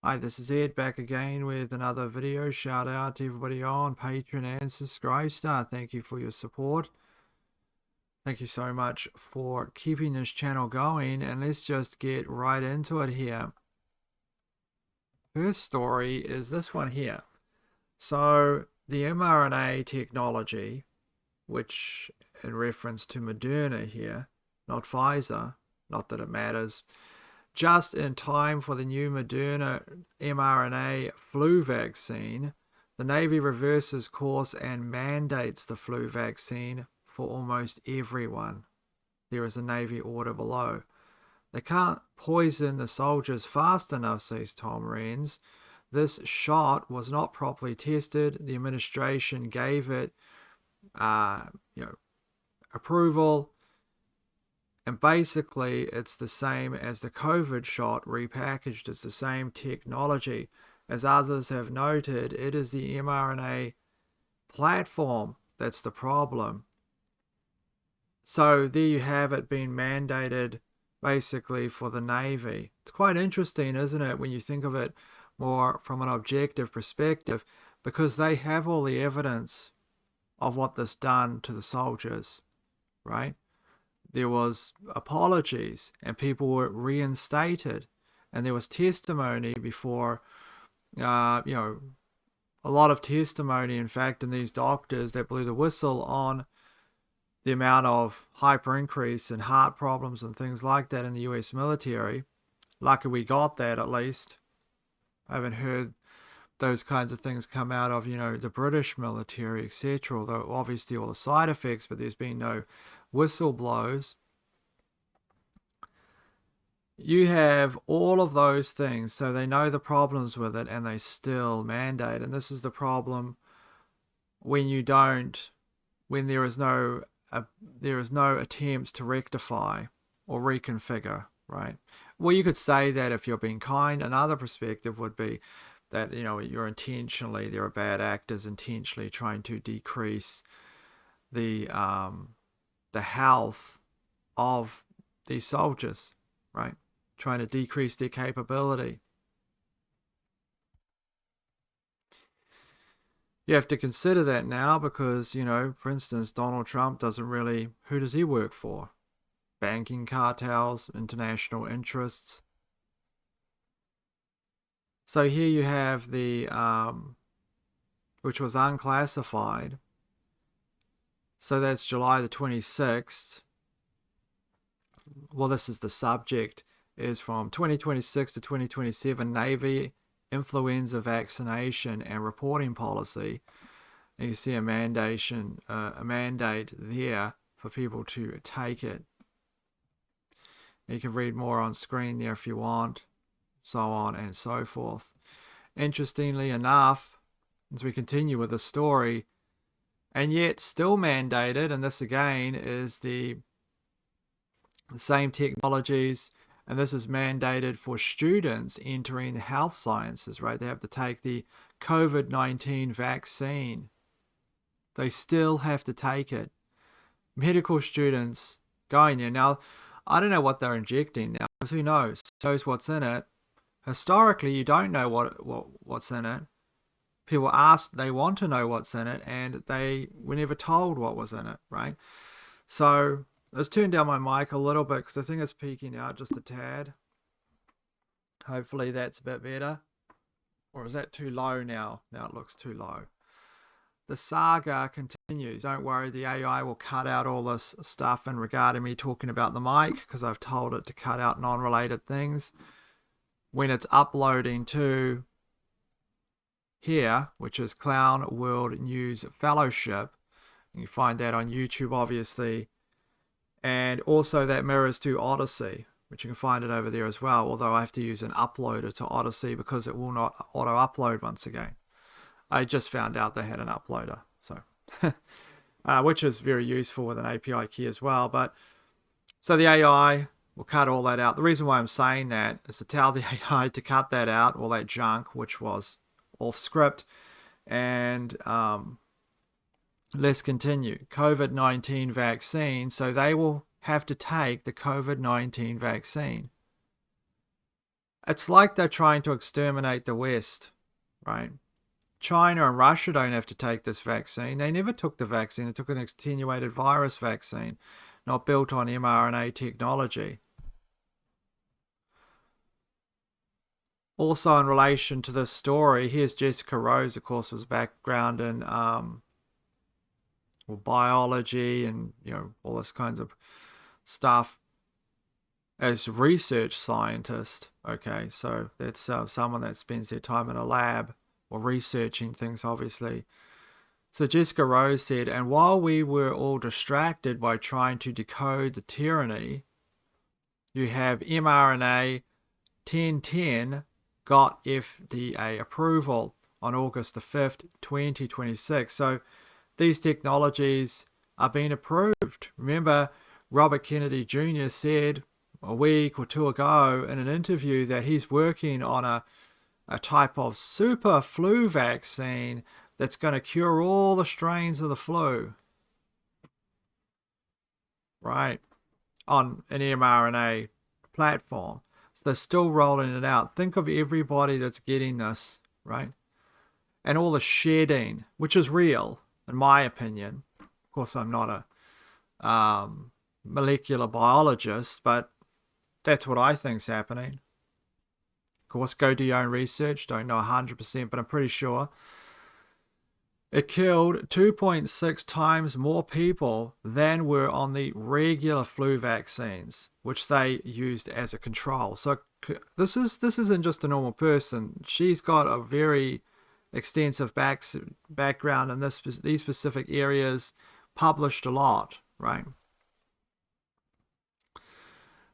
Hi, this is Ed back again with another video. Shout out to everybody on Patreon and Subscribe Star. Thank you for your support. Thank you so much for keeping this channel going, and let's just get right into it here. First story is this one here. So the mRNA technology, which in reference to Moderna here, not Pfizer, not that it matters, just in time for the new Moderna mRNA flu vaccine, the Navy reverses course and mandates the flu vaccine for almost everyone. There is a Navy order below. They can't poison the soldiers fast enough, says Tom Renz. This shot was not properly tested. The administration gave it, approval. And basically, it's the same as the COVID shot repackaged. It's the same technology. As others have noted, it is the mRNA platform that's the problem. So there you have it being mandated basically for the Navy. It's quite interesting, isn't it, when you think of it more from an objective perspective, because they have all the evidence of what this done to the soldiers, right? There was apologies and people were reinstated, and there was testimony before, a lot of testimony, in fact, in these doctors that blew the whistle on the amount of hyper increase in heart problems and things like that in the US military. Lucky we got that, at least. I haven't heard those kinds of things come out of, the British military, etc. Although obviously all the side effects, but there's been no whistleblowers. You have all of those things, so they know the problems with it and they still mandate. And this is the problem when there is no attempts to rectify or reconfigure, right? Well, you could say that if you're being kind. Another perspective would be that there are bad actors intentionally trying to decrease the health of these soldiers, right? Trying to decrease their capability. You have to consider that now because, for instance, Donald Trump who does he work for? Banking cartels, international interests. So here you have the, which was unclassified. So that's July the 26th. Well, this is the subject, is from 2026 to 2027 Navy influenza vaccination and reporting policy. And you see a mandate there for people to take it. You can read more on screen there if you want, so on and so forth. Interestingly enough, as we continue with the story, and yet still mandated, and this again is the same technologies, and this is mandated for students entering health sciences, right? They have to take the COVID-19 vaccine. They still have to take it. Medical students going there. Now, I don't know what they're injecting now, because who knows? Knows what's in it. Historically, you don't know what's in it. People ask, they want to know what's in it, and they were never told what was in it, right? So let's turn down my mic a little bit because I think it's peaking out just a tad. Hopefully that's a bit better. Or is that too low now? Now it looks too low. The saga continues. Don't worry, the AI will cut out all this stuff in regard to me talking about the mic because I've told it to cut out non-related things. When it's uploading to here, which is Clown World News Fellowship, you find that on YouTube, obviously. And also that mirrors to Odyssey, which you can find it over there as well, although I have to use an uploader to Odyssey because it will not auto-upload once again. I just found out they had an uploader, so which is very useful with an API key as well. But so the AI will cut all that out. The reason why I'm saying that is to tell the AI to cut that out, all that junk, which was off script. And let's continue. COVID-19 vaccine. So they will have to take the COVID-19 vaccine. It's like they're trying to exterminate the West, right? China and Russia don't have to take this vaccine. They never took the vaccine. They took an attenuated virus vaccine, not built on mRNA technology. Also, in relation to this story, here's Jessica Rose, of course, was background in biology and all this kinds of stuff as research scientist. Okay, so that's someone that spends their time in a lab or researching things, obviously. So Jessica Rose said, and while we were all distracted by trying to decode the tyranny, you have mRNA 1010 got FDA approval on August the 5th, 2026. So these technologies are being approved. Remember, Robert Kennedy Jr. said a week or two ago in an interview that he's working on a type of super flu vaccine that's going to cure all the strains of the flu. Right. On an mRNA platform. So they're still rolling it out. Think of everybody that's getting this, right? And all the shedding, which is real, in my opinion. Of course, I'm not a molecular biologist, but that's what I think's happening. Of course, go do your own research. Don't know 100%, but I'm pretty sure. It killed 2.6 times more people than were on the regular flu vaccines, which they used as a control. So this isn't just a normal person. She's got a very extensive background in these specific areas, published a lot, right?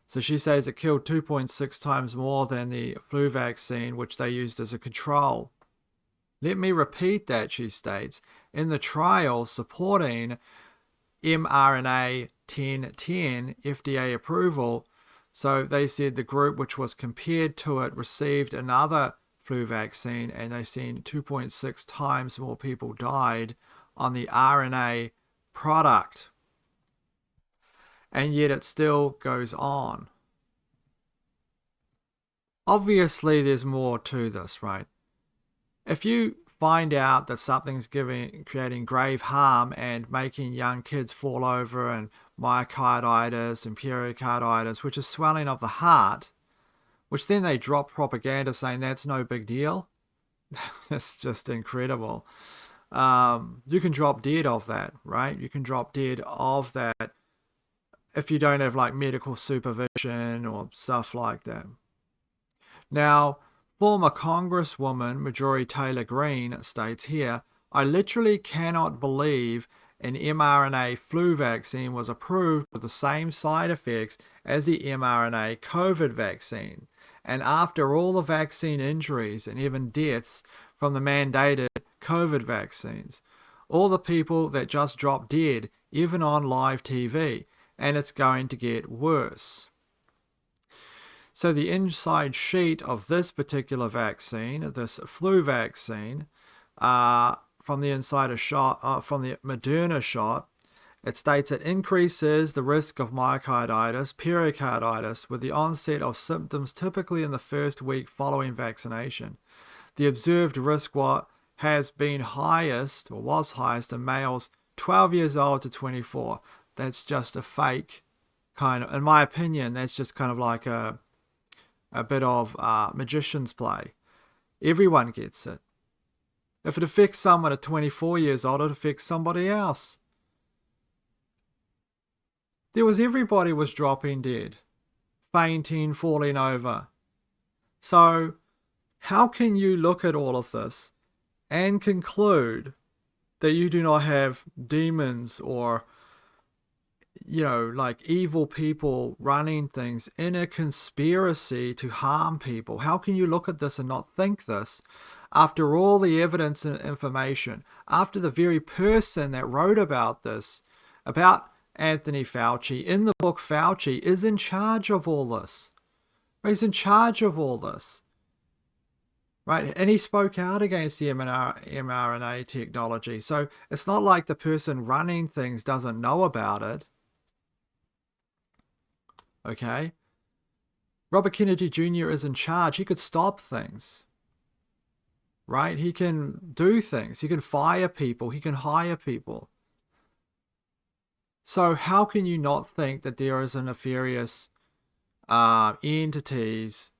So she says it killed 2.6 times more than the flu vaccine, which they used as a control. Let me repeat that, she states. In the trial supporting mRNA 1010 FDA approval, so they said the group which was compared to it received another flu vaccine, and they seen 2.6 times more people died on the RNA product. And yet it still goes on. Obviously, there's more to this, right? If you find out that something's creating grave harm and making young kids fall over and myocarditis and pericarditis, which is swelling of the heart, which then they drop propaganda saying that's no big deal, that's just incredible. You can drop dead of that, right? You can drop dead of that if you don't have like medical supervision or stuff like that. Now, former Congresswoman Marjorie Taylor Greene states here, I literally cannot believe an mRNA flu vaccine was approved with the same side effects as the mRNA COVID vaccine. And after all the vaccine injuries and even deaths from the mandated COVID vaccines, all the people that just dropped dead, even on live TV, and it's going to get worse. So the inside sheet of this particular vaccine, this flu vaccine, from the insider shot, from the Moderna shot, it states it increases the risk of myocarditis, pericarditis, with the onset of symptoms typically in the first week following vaccination. The observed risk has been highest, or was highest, in males 12 years old to 24. That's just a fake kind of, in my opinion, that's just kind of like a bit of magician's play. Everyone gets it. If it affects someone at 24 years old, it affects somebody else. Everybody was dropping dead, fainting, falling over. So how can you look at all of this and conclude that you do not have demons or like evil people running things in a conspiracy to harm people? How can you look at this and not think this after all the evidence and information, after the very person that wrote about this, about Anthony Fauci, in the book Fauci, is in charge of all this. He's in charge of all this. Right? And he spoke out against the mRNA technology. So it's not like the person running things doesn't know about it. Okay? Robert Kennedy Jr. is in charge. He could stop things, right? He can do things. He can fire people. He can hire people. So how can you not think that there is a nefarious entities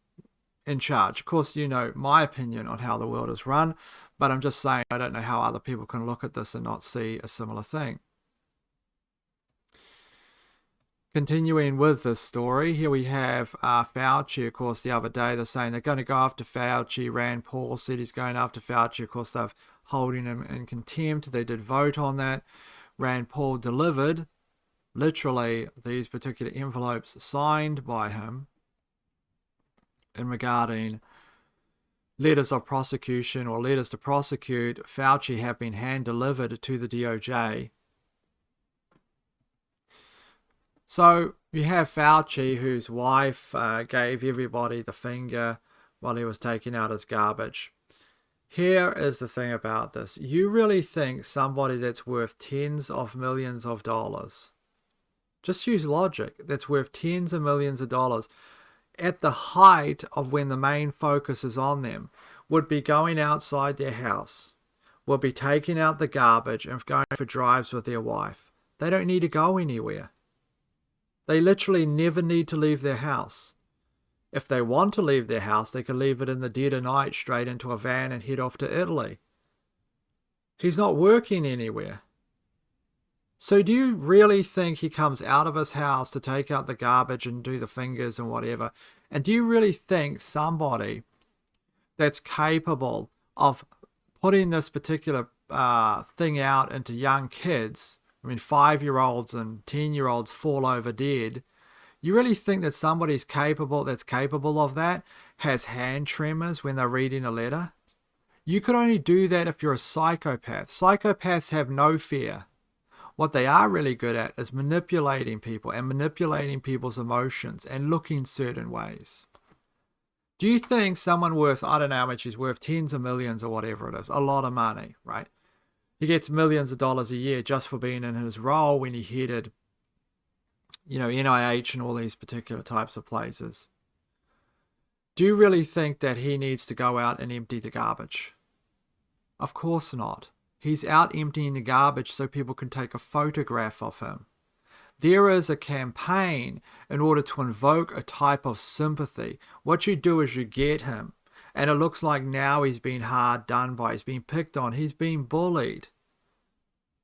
in charge? Of course, you know my opinion on how the world is run, but I'm just saying I don't know how other people can look at this and not see a similar thing. Continuing with this story, here we have Fauci. Of course, the other day they're saying they're going to go after Fauci. Rand Paul said he's going after Fauci. Of course, they're holding him in contempt. They did vote on that. Rand Paul delivered literally these particular envelopes signed by him in regarding letters of prosecution or letters to prosecute Fauci have been hand-delivered to the DOJ. So you have Fauci, whose wife gave everybody the finger while he was taking out his garbage. Here is the thing about this. You really think somebody that's worth tens of millions of dollars, just use logic, that's worth tens of millions of dollars, at the height of when the main focus is on them, would be going outside their house, would be taking out the garbage and going for drives with their wife. They don't need to go anywhere. They literally never need to leave their house. If they want to leave their house, they can leave it in the dead of night straight into a van and head off to Italy. He's not working anywhere. So do you really think he comes out of his house to take out the garbage and do the fingers and whatever? And do you really think somebody that's capable of putting this particular thing out into young kids, I mean 5-year-olds and 10-year-olds fall over dead, you really think that somebody's that's capable of that has hand tremors when they're reading a letter? You could only do that if you're a psychopath. Psychopaths have no fear. What they are really good at is manipulating people and manipulating people's emotions and looking certain ways. Do you think someone worth, I don't know how much he's worth, tens of millions or whatever it is, a lot of money, right? He gets millions of dollars a year just for being in his role when he headed, NIH and all these particular types of places. Do you really think that he needs to go out and empty the garbage? Of course not. He's out emptying the garbage so people can take a photograph of him. There is a campaign in order to invoke a type of sympathy. What you do is you get him, and it looks like now he's been hard done by, he's been picked on, he's been bullied.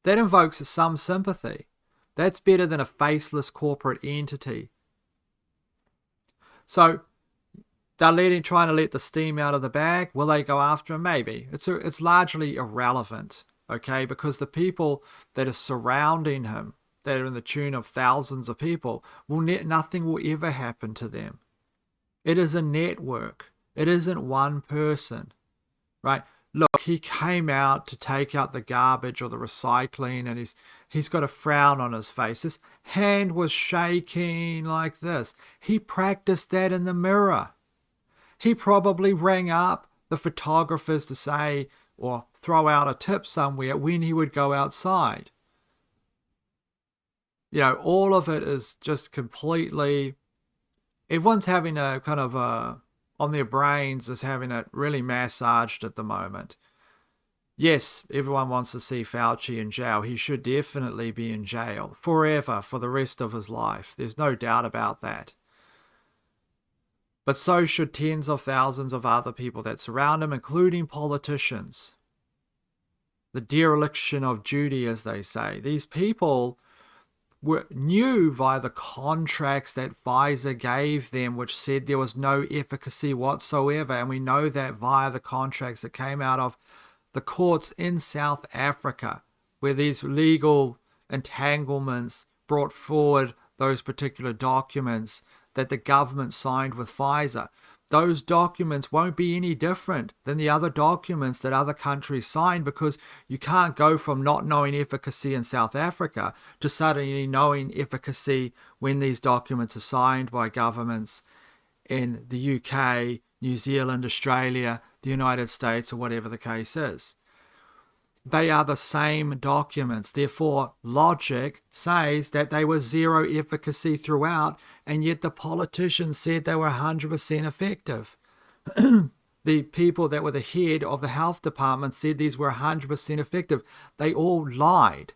That invokes some sympathy. That's better than a faceless corporate entity. So they're trying to let the steam out of the bag. Will they go after him? Maybe. It's largely irrelevant, okay? Because the people that are surrounding him, that are in the tune of thousands of people, nothing will ever happen to them. It is a network. It isn't one person, right? Look, he came out to take out the garbage or the recycling, and he's got a frown on his face. His hand was shaking like this. He practiced that in the mirror. He probably rang up the photographers to say or throw out a tip somewhere when he would go outside. All of it is just completely, everyone's having a kind of on their brains is having it really massaged at the moment. Yes, everyone wants to see Fauci in jail. He should definitely be in jail forever for the rest of his life. There's no doubt about that. But so should tens of thousands of other people that surround him, including politicians. The dereliction of duty, as they say. These people knew via the contracts that Pfizer gave them, which said there was no efficacy whatsoever. And we know that via the contracts that came out of the courts in South Africa, where these legal entanglements brought forward those particular documents that the government signed with Pfizer. Those documents won't be any different than the other documents that other countries signed, because you can't go from not knowing efficacy in South Africa to suddenly knowing efficacy when these documents are signed by governments in the UK, New Zealand, Australia, the United States, or whatever the case is. They are the same documents. Therefore, logic says that they were zero efficacy throughout, and yet the politicians said they were 100% effective. The people that were the head of the health department said these were 100% effective. They all lied.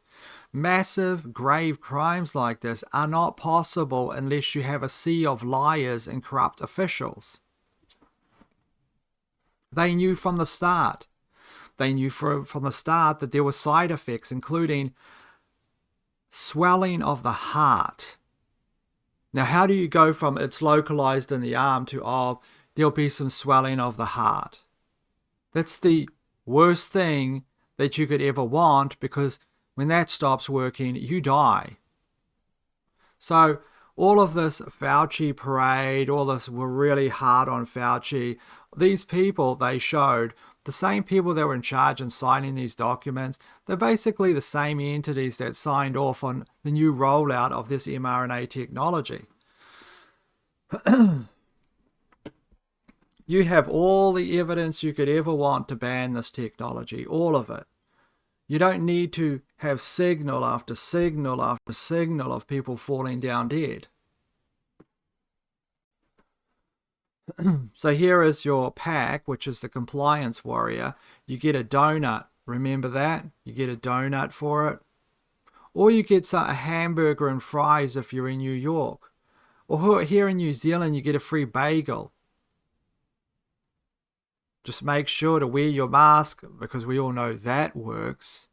Massive, grave crimes like this are not possible unless you have a sea of liars and corrupt officials. They knew from the start. They knew from the start that there were side effects, including swelling of the heart. Now, how do you go from it's localized in the arm to, oh, there'll be some swelling of the heart? That's the worst thing that you could ever want, because when that stops working, you die. So all of this Fauci parade, all this, were really hard on Fauci. These people, they showed, the same people that were in charge and signing these documents, they're basically the same entities that signed off on the new rollout of this mRNA technology. You have all the evidence you could ever want to ban this technology, all of it. You don't need to have signal after signal after signal of people falling down dead. So here is your pack, which is the compliance warrior. You get a donut. Remember that? You get a donut for it. Or you get a hamburger and fries if you're in New York. Or here in New Zealand, you get a free bagel. Just make sure to wear your mask, because we all know that works.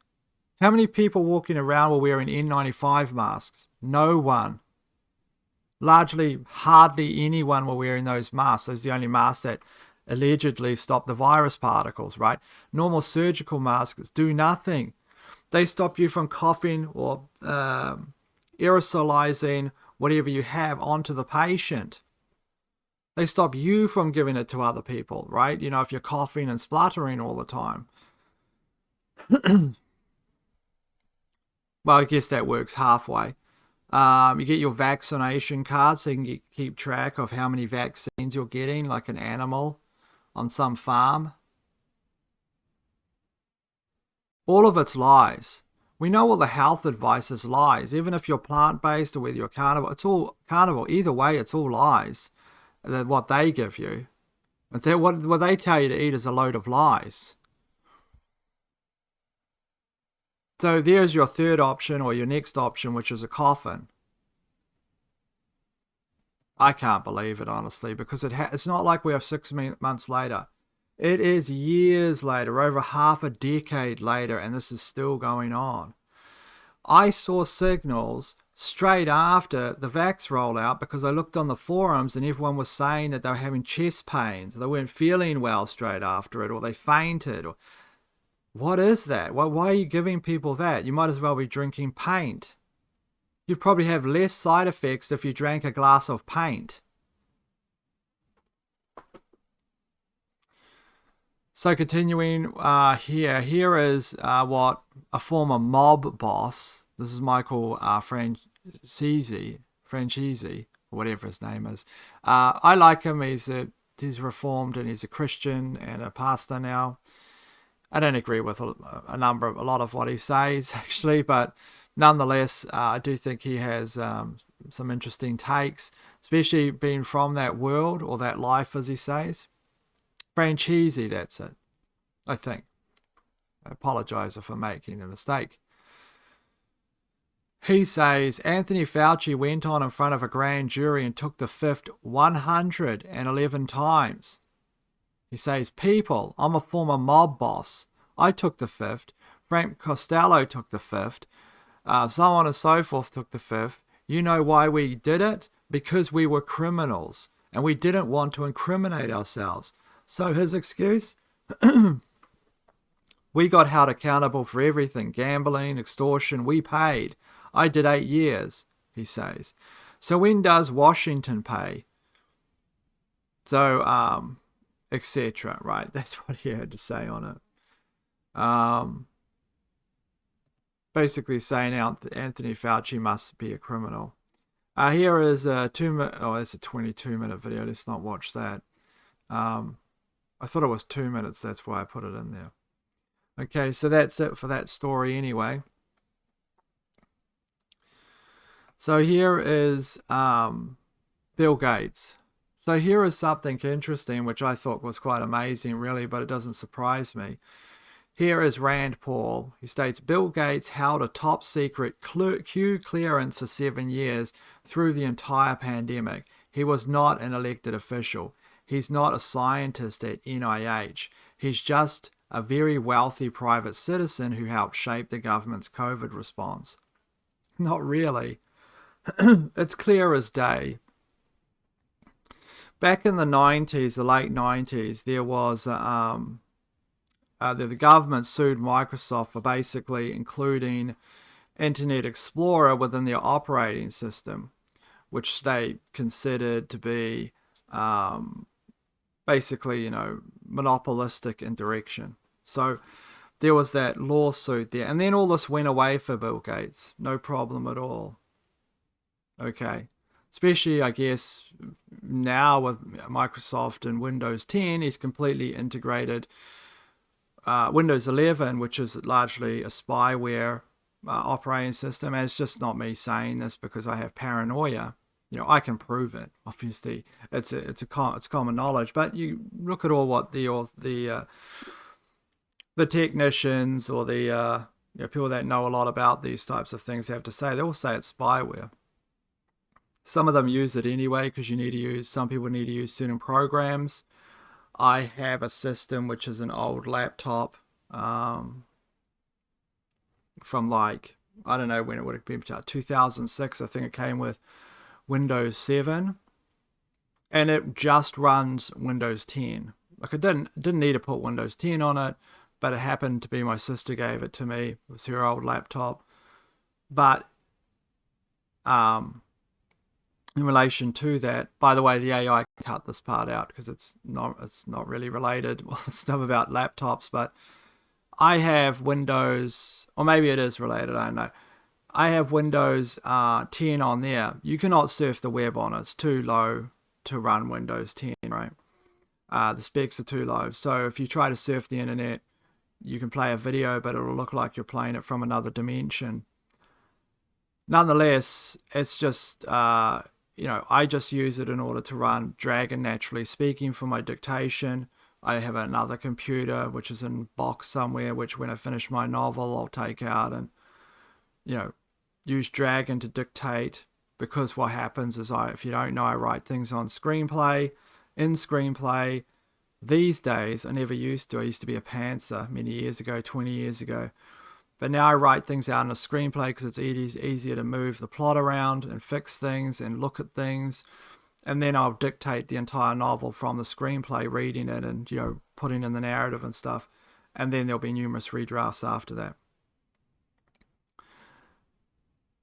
How many people walking around were wearing N95 masks? No one. Largely, hardly anyone were wearing those masks. Those are the only masks that allegedly stop the virus particles, right? Normal surgical masks do nothing. They stop you from coughing or aerosolizing whatever you have onto the patient. They stop you from giving it to other people, right? You know, if you're coughing and spluttering all the time. Well, I guess that works halfway. You get your vaccination card so you can keep track of how many vaccines you're getting, like an animal on some farm. All of it's lies. We know all the health advice is lies. Even if you're plant-based or whether you're carnivore, it's all carnivore. Either way, it's all lies. What they give you. What they tell you to eat is a load of lies. So there's your third option, or your next option, which is a coffin. I can't believe it, honestly, because it's not like we have 6 months later. It is years later, over half a decade later, and this is still going on. I saw signals straight after the vax rollout because I looked on the forums and everyone was saying that they were having chest pains, they weren't feeling well straight after it, or they fainted. What is that? Why are you giving people that? You might as well be drinking paint. You'd probably have less side effects if you drank a glass of paint. So continuing here is what a former mob boss, this is Michael Francese, or whatever his name is. I like him. He's reformed and he's a Christian and a pastor now. I don't agree with a lot of what he says, actually, but nonetheless, I do think he has some interesting takes, especially being from that world, or that life, as he says. Francese, that's it, I think. I apologize if I'm making a mistake. He says, Anthony Fauci went on in front of a grand jury and took the fifth 111 times. He says, people, I'm a former mob boss. I took the fifth. Frank Costello took the fifth. So on and so forth took the fifth. You know why we did it? Because we were criminals and we didn't want to incriminate ourselves. So his excuse? We got held accountable for everything. Gambling, extortion, we paid. I did 8 years, he says. So when does Washington pay? So, etc. Right? That's what he had to say on it. Basically saying Anthony Fauci must be a criminal. Here is a 2-minute. Oh, it's a 22-minute video. Let's not watch that. I thought it was 2 minutes. That's why I put it in there. Okay, so that's it for that story anyway. So here is Bill Gates. So here is something interesting, which I thought was quite amazing, really, but it doesn't surprise me. Here is Rand Paul. He states Bill Gates held a top secret Q clearance for 7 years through the entire pandemic. He was not an elected official. He's not a scientist at NIH. He's just a very wealthy private citizen who helped shape the government's COVID response. Not really. It's clear as day. Back in the 90s, the late 90s, there was the government sued Microsoft for basically including Internet Explorer within their operating system, which they considered to be basically, monopolistic in direction. So there was that lawsuit there. And then all this went away for Bill Gates. No problem at all. Okay. Especially, I guess, now with Microsoft and Windows 10, he's completely integrated Windows 11, which is largely a spyware operating system. And it's just not me saying this because I have paranoia. I can prove it. Obviously, it's common knowledge. But you look at all what the technicians or the people that know a lot about these types of things have to say. They all say it's spyware. Some of them use it anyway because some people need to use certain programs. I have a system which is an old laptop from I don't know when it would have been, 2006. I think it came with Windows 7, and it just runs Windows 10. Like, I didn't need to put Windows 10 on it, but it happened to be my sister gave it to me. It was her old laptop. But in relation to that, by the way, the AI cut this part out because it's not really related. Well, stuff about laptops, but I have Windows, or maybe it is related, I don't know. I have Windows 10 on there. You cannot surf the web on it. It's too low to run Windows 10, right? The specs are too low. So if you try to surf the internet, you can play a video, but it'll look like you're playing it from another dimension. Nonetheless, it's just, I just use it in order to run Dragon Naturally Speaking for my dictation. I have another computer, which is in a box somewhere, which when I finish my novel, I'll take out and, use Dragon to dictate. Because what happens is if you don't know, I write things on Screenplay. In Screenplay, these days, I never used to. I used to be a pantser many years ago, 20 years ago. But now I write things out in a screenplay because it's easier to move the plot around and fix things and look at things. And then I'll dictate the entire novel from the screenplay, reading it and, putting in the narrative and stuff. And then there'll be numerous redrafts after that.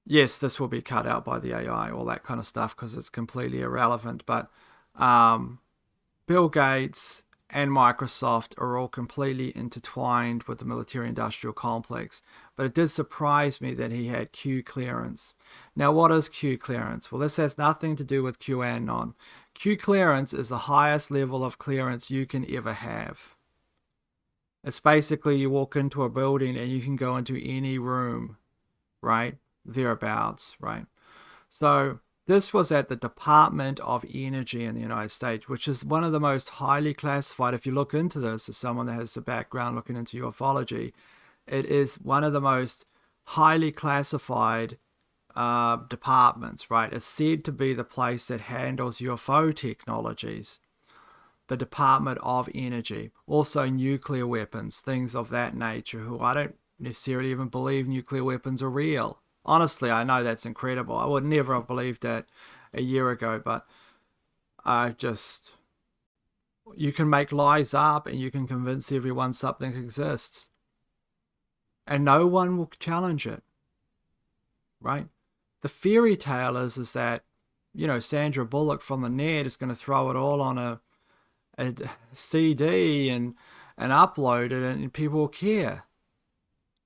Yes, this will be cut out by the AI, all that kind of stuff, because it's completely irrelevant. But Bill Gates and Microsoft are all completely intertwined with the military-industrial complex. But it did surprise me that he had Q clearance. Now, what is Q clearance? Well, this has nothing to do with QAnon. Q clearance is the highest level of clearance you can ever have. It's basically you walk into a building and you can go into any room, right? Thereabouts, right? So this was at the Department of Energy in the United States, which is one of the most highly classified. If you look into this as someone that has a background looking into ufology, it is one of the most highly classified departments, right? It's said to be the place that handles UFO technologies. The Department of Energy, also nuclear weapons, things of that nature, who I don't necessarily even believe nuclear weapons are real. Honestly, I know that's incredible. I would never have believed that a year ago, but you can make lies up and you can convince everyone something exists. And no one will challenge it, right? The fairy tale is that, Sandra Bullock from the net is going to throw it all on a CD and upload it and people will care.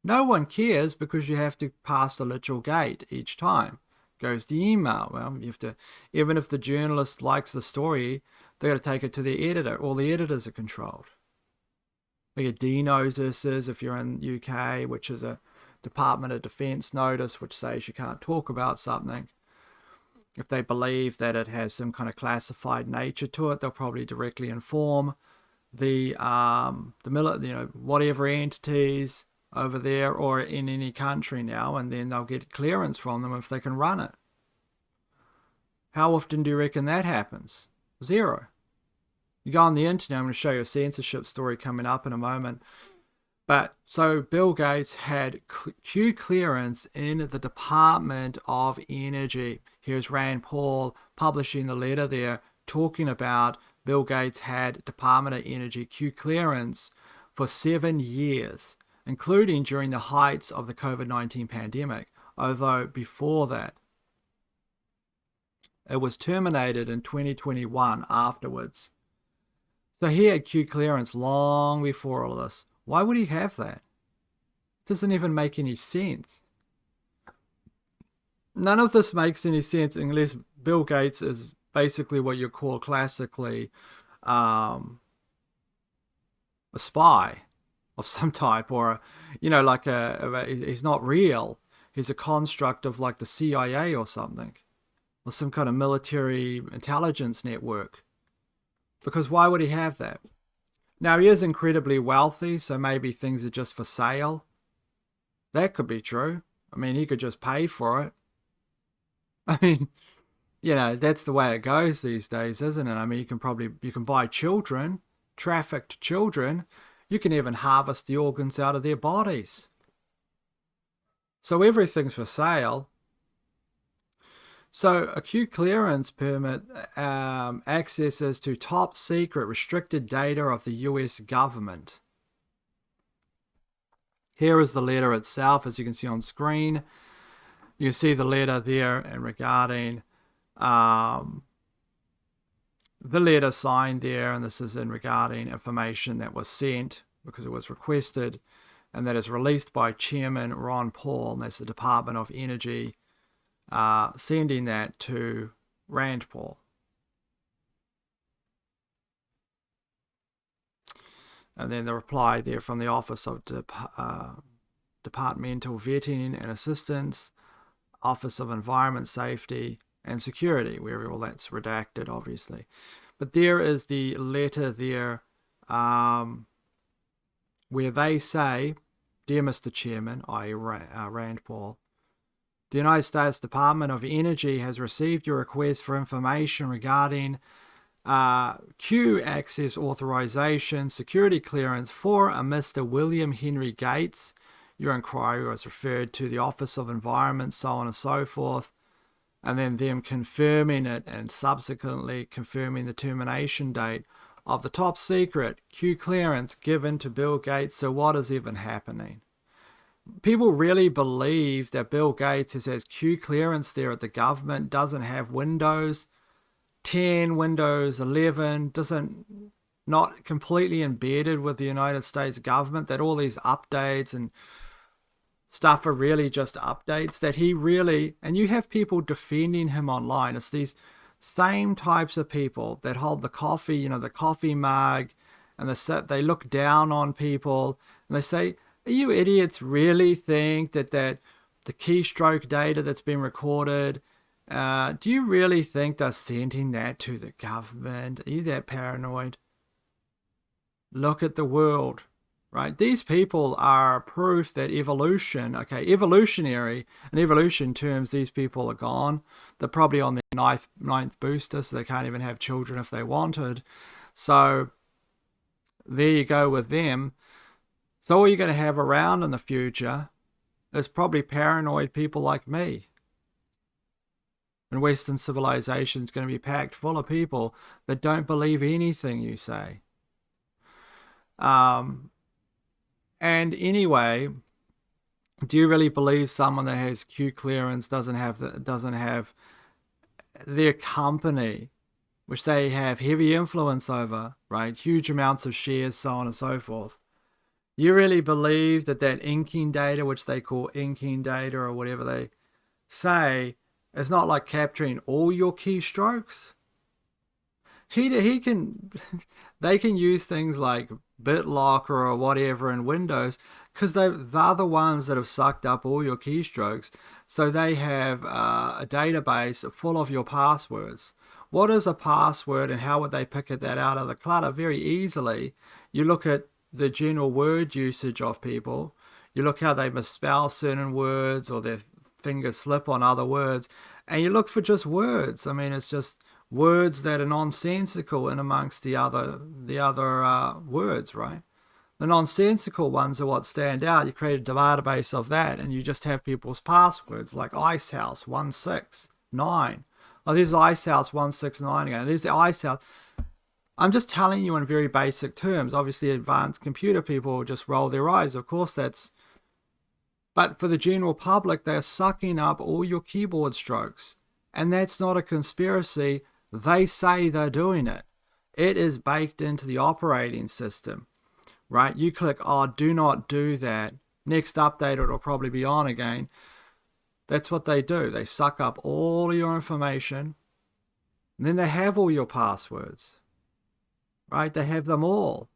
No one cares because you have to pass the literal gate each time. Goes the email. Well, you have to, even if the journalist likes the story, they got to take it to the editor. All the editors are controlled. like a D notice is if you're in UK, which is a Department of Defense notice, which says you can't talk about something. If they believe that it has some kind of classified nature to it, they'll probably directly inform the whatever entities over there or in any country now, and then they'll get clearance from them if they can run it. How often do you reckon that happens? Zero. You go on the internet, I'm going to show you a censorship story coming up in a moment. But so Bill Gates had Q clearance in the Department of Energy. Here's Rand Paul publishing the letter there talking about Bill Gates had Department of Energy Q clearance for 7 years, including during the heights of the COVID-19 pandemic, although before that. It was terminated in 2021 afterwards. So he had Q clearance long before all this. Why would he have that? It doesn't even make any sense. None of this makes any sense unless Bill Gates is basically what you call classically a spy of some type, or he's not real. He's a construct of like the CIA or something, or some kind of military intelligence network. Because why would he have that? Now, he is incredibly wealthy, so maybe things are just for sale. That could be true. I mean, he could just pay for it. I mean, that's the way it goes these days, isn't it? I mean, you can buy children, trafficked children. You can even harvest the organs out of their bodies. So everything's for sale. So a Q clearance permit accesses to top secret restricted data of the US government. Here is the letter itself, as you can see on screen. You see the letter there and regarding the letter signed there, and this is in regarding information that was sent because it was requested, and that is released by Chairman Ron Paul, and that's the Department of Energy, sending that to Rand Paul. And then the reply there from the Office of Departmental Vetting and Assistance, Office of Environment Safety and Security, where all that's redacted, obviously. But there is the letter there where they say, "Dear Mr. Chairman," i.e. Rand Paul, "the United States Department of Energy has received your request for information regarding Q access authorization security clearance for a Mr. William Henry Gates. Your inquiry was referred to the Office of Environment," so on and so forth, and then them confirming it and subsequently confirming the termination date of the top secret Q clearance given to Bill Gates. So what is even happening? People really believe that Bill Gates has Q clearance there at the government, doesn't have Windows 10, Windows 11, not completely embedded with the United States government, that all these updates and stuff are really just updates, that he really, and you have people defending him online. It's these same types of people that hold the coffee, the coffee mug, and they look down on people, and they say, "You idiots really think that the keystroke data that's been recorded, do you really think they're sending that to the government? Are you that paranoid? Look at the world," right? These people are proof that evolutionary, in evolution terms, these people are gone. They're probably on their ninth booster, so they can't even have children if they wanted. So there you go with them. So all you're going to have around in the future is probably paranoid people like me. And Western civilization is going to be packed full of people that don't believe anything you say. And anyway, do you really believe someone that has Q clearance doesn't have their company, which they have heavy influence over, right? Huge amounts of shares, so on and so forth. You really believe that inking data, which they call inking data or whatever they say, is not like capturing all your keystrokes? They can use things like BitLocker or whatever in Windows, because they're the ones that have sucked up all your keystrokes. So they have a database full of your passwords. What is a password and how would they pick that out of the clutter? Very easily. You look at the general word usage of people. You look how they misspell certain words or their fingers slip on other words. And you look for just words. I mean, it's just words that are nonsensical in amongst the other words, right? The nonsensical ones are what stand out. You create a database of that and you just have people's passwords like Icehouse169. Oh, there's Icehouse169 again. There's the Icehouse. I'm just telling you in very basic terms. Obviously, advanced computer people just roll their eyes. Of course, that's... But for the general public, they're sucking up all your keyboard strokes. And that's not a conspiracy. They say they're doing it. It is baked into the operating system. Right? You click, oh, do not do that. Next update, it'll probably be on again. That's what they do. They suck up all of your information. And then they have all your passwords. Right? They have them all.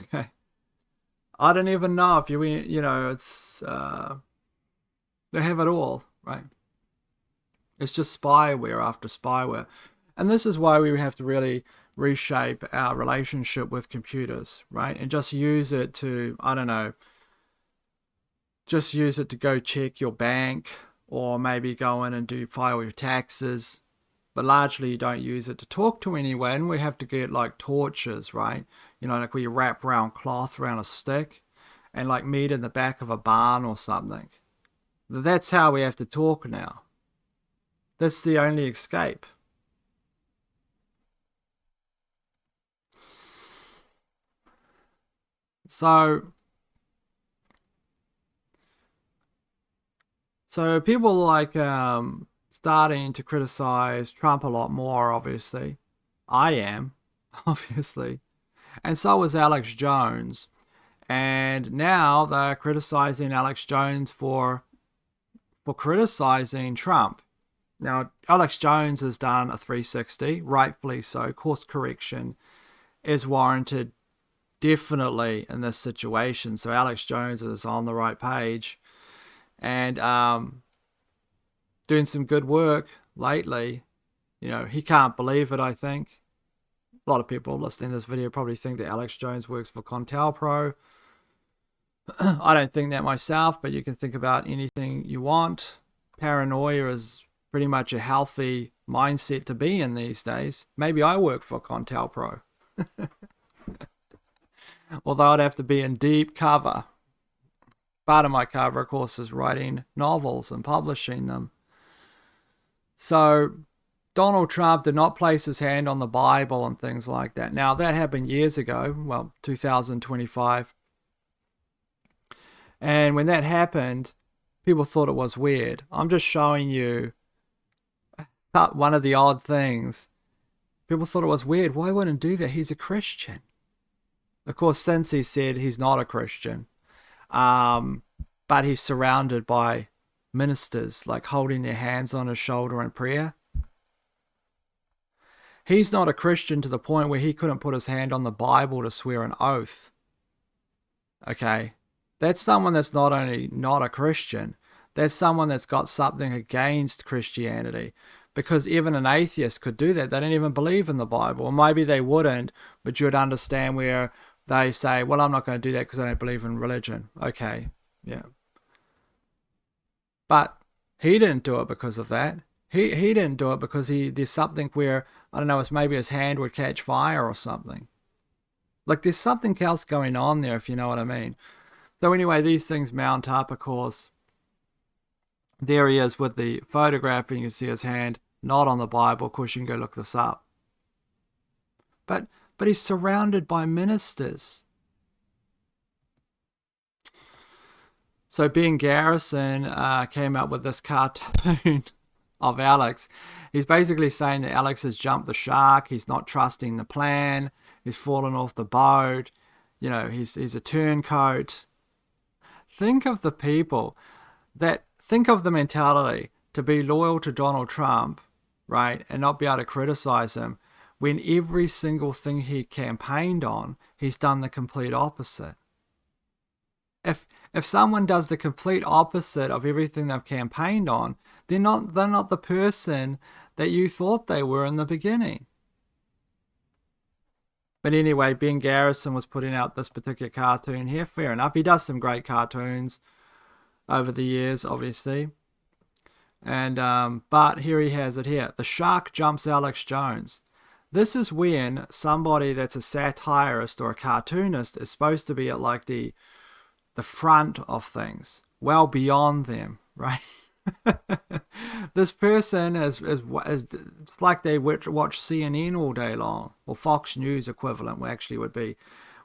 Okay. I don't even know if it's, they have it all, right? It's just spyware after spyware. And this is why we have to really reshape our relationship with computers, right? And just use it to, I don't know, just use it to go check your bank or maybe go in and file your taxes. But largely you don't use it to talk to anyone. And we have to get like torches, right? Like where you wrap round cloth around a stick and like meet in the back of a barn or something. That's how we have to talk now. That's the only escape. So people like starting to criticize Trump a lot more, obviously. I am, obviously. And so was Alex Jones. And now they're criticizing Alex Jones for criticizing Trump. Now, Alex Jones has done a 360, rightfully so. Course correction is warranted definitely in this situation. So Alex Jones is on the right page and doing some good work lately. He can't believe it, I think. A lot of people listening to this video probably think that Alex Jones works for COINTELPRO. I don't think that myself, but you can think about anything you want. Paranoia is pretty much a healthy mindset to be in these days. Maybe I work for COINTELPRO. Although I'd have to be in deep cover. Part of my cover, of course, is writing novels and publishing them. So Donald Trump did not place his hand on the Bible and things like that. Now, that happened years ago, 2025. And when that happened, people thought it was weird. I'm just showing you one of the odd things. People thought it was weird. Why wouldn't he do that? He's a Christian. Of course, since he said he's not a Christian, but he's surrounded by ministers, like holding their hands on his shoulder in prayer. He's not a Christian to the point where he couldn't put his hand on the Bible to swear an oath. Okay? That's someone that's not only not a Christian, that's someone that's got something against Christianity. Because even an atheist could do that. They don't even believe in the Bible. Or maybe they wouldn't, but you'd understand where they say, well, I'm not going to do that because I don't believe in religion. Okay, yeah. But he didn't do it because of that. He didn't do it because there's something where, I don't know, it's maybe his hand would catch fire or something. Like there's something else going on there, if you know what I mean. So anyway, these things mount up, of course. There he is with the photograph, and you can see his hand not on the Bible. Of course, you can go look this up. But he's surrounded by ministers. So Ben Garrison came up with this cartoon of Alex. He's basically saying that Alex has jumped the shark. He's not trusting the plan. He's fallen off the boat. He's a turncoat. Think of the people think of the mentality to be loyal to Donald Trump, right, and not be able to criticize him when every single thing he campaigned on, he's done the complete opposite. If someone does the complete opposite of everything they've campaigned on, they're not the person that you thought they were in the beginning. But anyway, Ben Garrison was putting out this particular cartoon here. Fair enough. He does some great cartoons over the years, obviously. And but here he has it here. The shark jumps Alex Jones. This is when somebody that's a satirist or a cartoonist is supposed to be at like the front of things, well beyond them, right? This person is it's like they watch CNN all day long, or Fox News equivalent actually would be,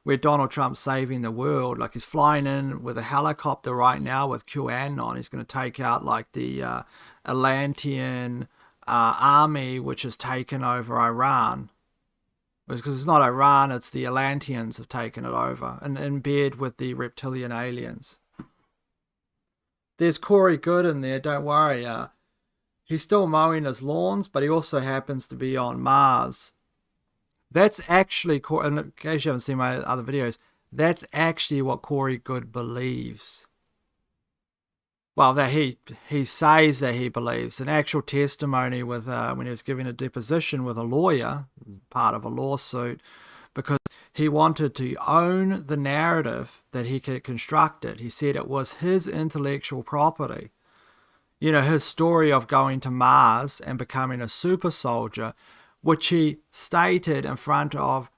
where Donald Trump's saving the world. Like, he's flying in with a helicopter right now with QAnon. He's going to take out like the Atlantean army, which has taken over Iran. Because it's not Iran, it's the Atlanteans have taken it over, and in bed with the reptilian aliens. There's Corey Good in there, don't worry. He's still mowing his lawns, but he also happens to be on Mars. That's actually, in case you haven't seen my other videos, that's actually what Corey Good believes. Well, that he says that he believes. An actual testimony with when he was giving a deposition with a lawyer, part of a lawsuit, because he wanted to own the narrative that he could construct it. He said it was his intellectual property. You know, his story of going to Mars and becoming a super soldier, which he stated in front of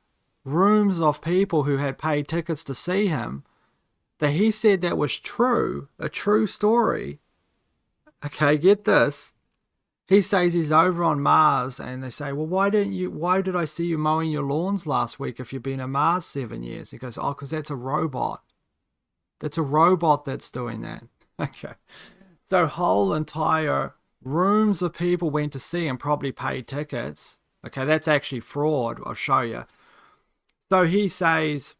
rooms of people who had paid tickets to see him, that he said that was true, a true story. Okay, get this. He says he's over on Mars, and they say, well, why did I see you mowing your lawns last week if you've been on Mars 7 years? He goes, oh, because that's a robot. That's a robot that's doing that. Okay. So whole entire rooms of people went to see him, probably paid tickets. Okay, that's actually fraud. I'll show you. So he says,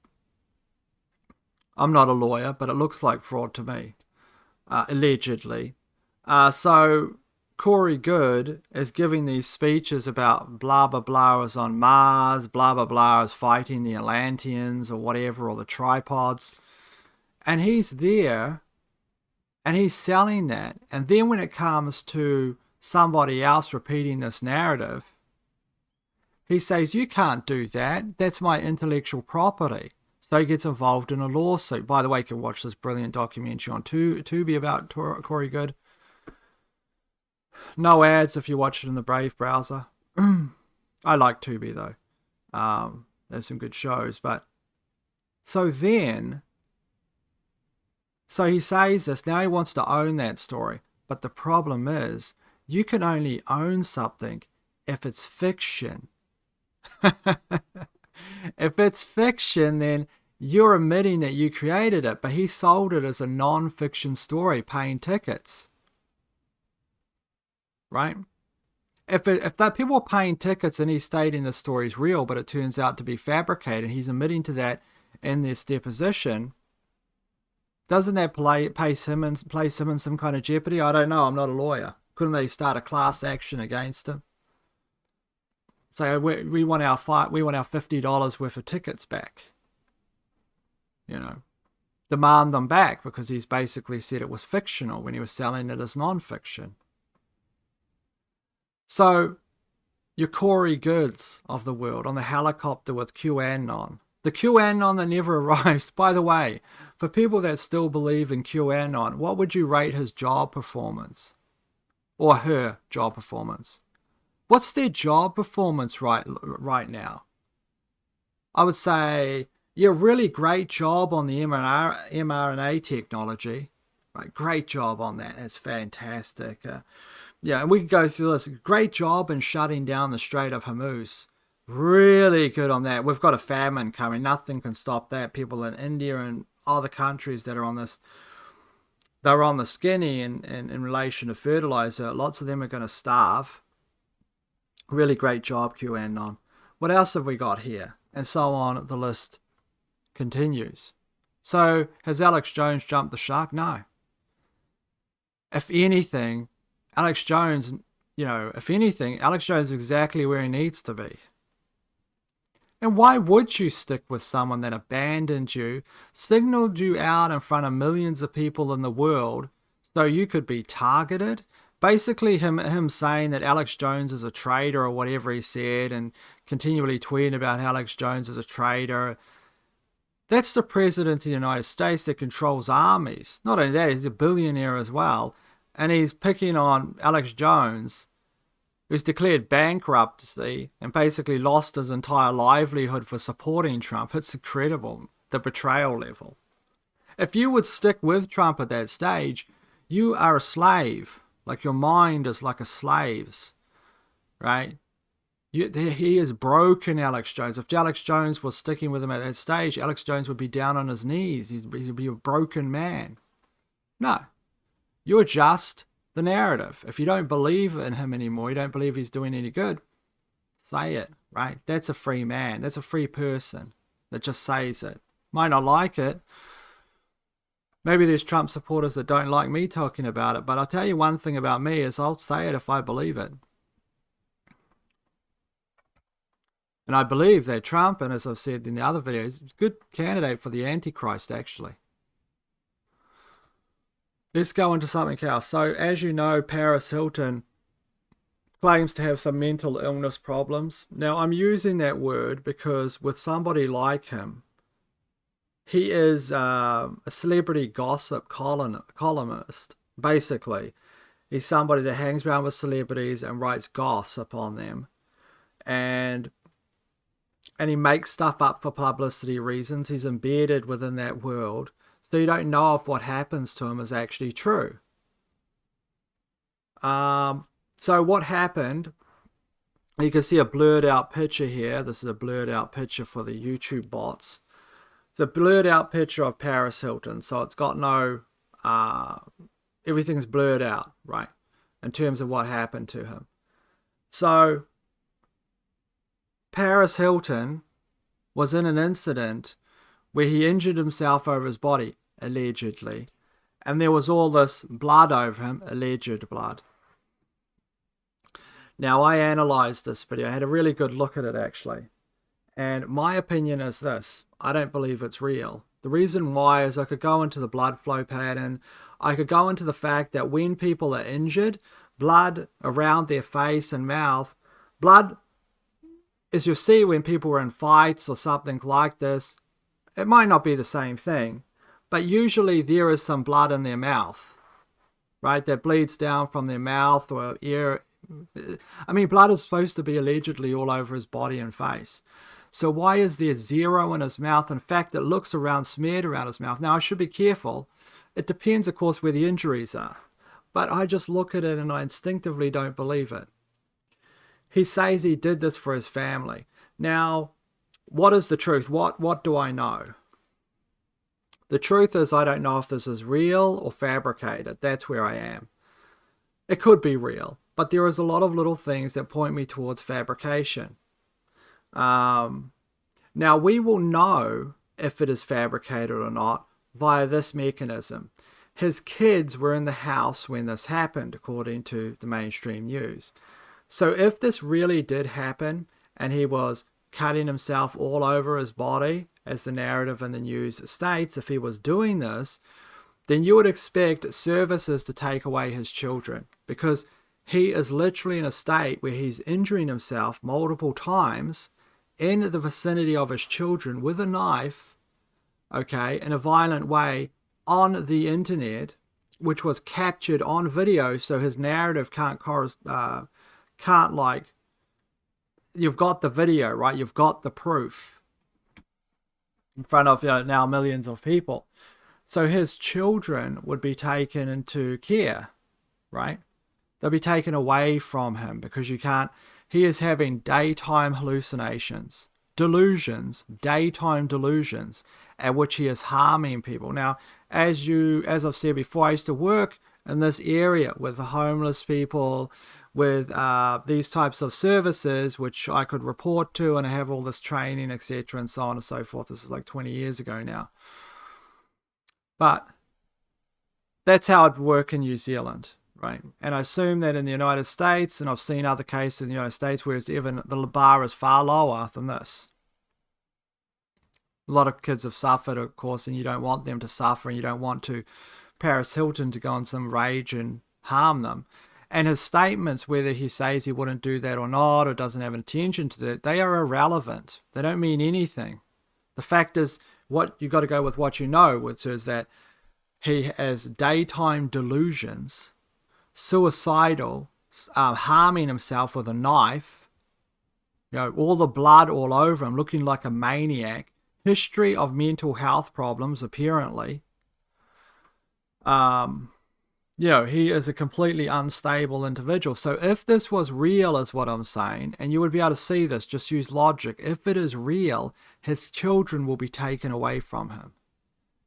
I'm not a lawyer, but it looks like fraud to me, allegedly. So Corey Good is giving these speeches about blah, blah, blah is on Mars, blah, blah, blah is fighting the Atlanteans or whatever, or the tripods. And he's there, and he's selling that. And then when it comes to somebody else repeating this narrative, he says, you can't do that. That's my intellectual property. So he gets involved in a lawsuit. By the way, you can watch this brilliant documentary on Tubi about Corey Good. No ads if you watch it in the Brave browser. I like Tubi though. There's some good shows. But so he says this. Now he wants to own that story. But the problem is, you can only own something if it's fiction. If it's fiction, then you're admitting that you created it, but he sold it as a non-fiction story, paying tickets. Right? If that people are paying tickets and he's stating the story's real, but it turns out to be fabricated, he's admitting to that in this deposition, doesn't that place him in some kind of jeopardy? I don't know. I'm not a lawyer. Couldn't they start a class action against him? Say, we want our $50 worth of tickets back. You know, demand them back, because he's basically said it was fictional when he was selling it as non-fiction. So, your Corey Goods of the world on the helicopter with QAnon. The QAnon that never arrives. By the way, for people that still believe in QAnon, what would you rate his job performance? Or her job performance? What's their job performance right now? I would say, yeah, really great job on the mRNA technology. Right, great job on that. That's fantastic. Yeah, and we could go through this. Great job in shutting down the Strait of Hormuz. Really good on that. We've got a famine coming. Nothing can stop that. People in India and other countries that are on this, they're on the skinny in relation to fertilizer. Lots of them are going to starve. Really great job, QAnon. What else have we got here? And so on, the list continues. So, has Alex Jones jumped the shark? No. If anything, Alex Jones is exactly where he needs to be. And why would you stick with someone that abandoned you, signaled you out in front of millions of people in the world so you could be targeted? Basically, him saying that Alex Jones is a traitor or whatever he said, and continually tweeting about Alex Jones as a traitor. That's the president of the United States that controls armies. Not only that, he's a billionaire as well. And he's picking on Alex Jones, who's declared bankruptcy and basically lost his entire livelihood for supporting Trump. It's incredible, the betrayal level. If you would stick with Trump at that stage, you are a slave. Like, your mind is like a slave's, right? He has broken Alex Jones. If Alex Jones was sticking with him at that stage, Alex Jones would be down on his knees. He'd be a broken man. No. You adjust the narrative. If you don't believe in him anymore, you don't believe he's doing any good, say it, right? That's a free man. That's a free person that just says it. Might not like it. Maybe there's Trump supporters that don't like me talking about it, but I'll tell you one thing about me is I'll say it if I believe it. And I believe that Trump, and as I've said in the other videos, is a good candidate for the Antichrist, actually. Let's go into something else. So, as you know, Paris Hilton claims to have some mental illness problems. Now, I'm using that word because with somebody like him, he is a celebrity gossip columnist, basically. He's somebody that hangs around with celebrities and writes gossip on them. And he makes stuff up for publicity reasons. He's embedded within that world. So you don't know if what happens to him is actually true. So what happened, you can see a blurred out picture here. This is a blurred out picture for the YouTube bots. It's a blurred out picture of Paris Hilton. So it's got no, everything's blurred out, right? In terms of what happened to him. So Paris Hilton was in an incident where he injured himself over his body, allegedly. And there was all this blood over him, alleged blood. Now, I analysed this video. I had a really good look at it, actually. And my opinion is this. I don't believe it's real. The reason why is I could go into the blood flow pattern. I could go into the fact that when people are injured, blood around their face and mouth, blood, as you'll see when people are in fights or something like this, it might not be the same thing, but usually there is some blood in their mouth, right? That bleeds down from their mouth or ear. I mean, blood is supposed to be allegedly all over his body and face. So why is there zero in his mouth? In fact, it looks smeared around his mouth. Now, I should be careful. It depends, of course, where the injuries are. But I just look at it and I instinctively don't believe it. He says he did this for his family. Now, what is the truth? What do I know? The truth is I don't know if this is real or fabricated. That's where I am. It could be real, but there is a lot of little things that point me towards fabrication. Now, we will know if it is fabricated or not via this mechanism. His kids were in the house when this happened, according to the mainstream news. So if this really did happen and he was cutting himself all over his body, as the narrative in the news states, if he was doing this, then you would expect services to take away his children, because he is literally in a state where he's injuring himself multiple times in the vicinity of his children with a knife, okay, in a violent way on the internet, which was captured on video, so his narrative can't like, you've got the video, right? You've got the proof in front of now millions of people. So his children would be taken into care, right? They'll be taken away from him because you can't, he is having daytime hallucinations, delusions, daytime delusions, at which he is harming people. Now, as I've said before, I used to work in this area with the homeless people, with these types of services, which I could report to, and I have all this training, etc., and so on and so forth. This is like 20 years ago now. But that's how it would work in New Zealand, right? And I assume that in the United States, and I've seen other cases in the United States where it's even the bar is far lower than this. A lot of kids have suffered, of course, and you don't want them to suffer, and you don't want Paris Hilton to go on some rage and harm them. And his statements, whether he says he wouldn't do that or not, or doesn't have intention to do that, they are irrelevant. They don't mean anything. The fact is, what you got to go with what you know, which is that he has daytime delusions, suicidal, harming himself with a knife, all the blood all over him, looking like a maniac, history of mental health problems, apparently. He is a completely unstable individual. So if this was real, is what I'm saying, and you would be able to see this, just use logic. If it is real, his children will be taken away from him,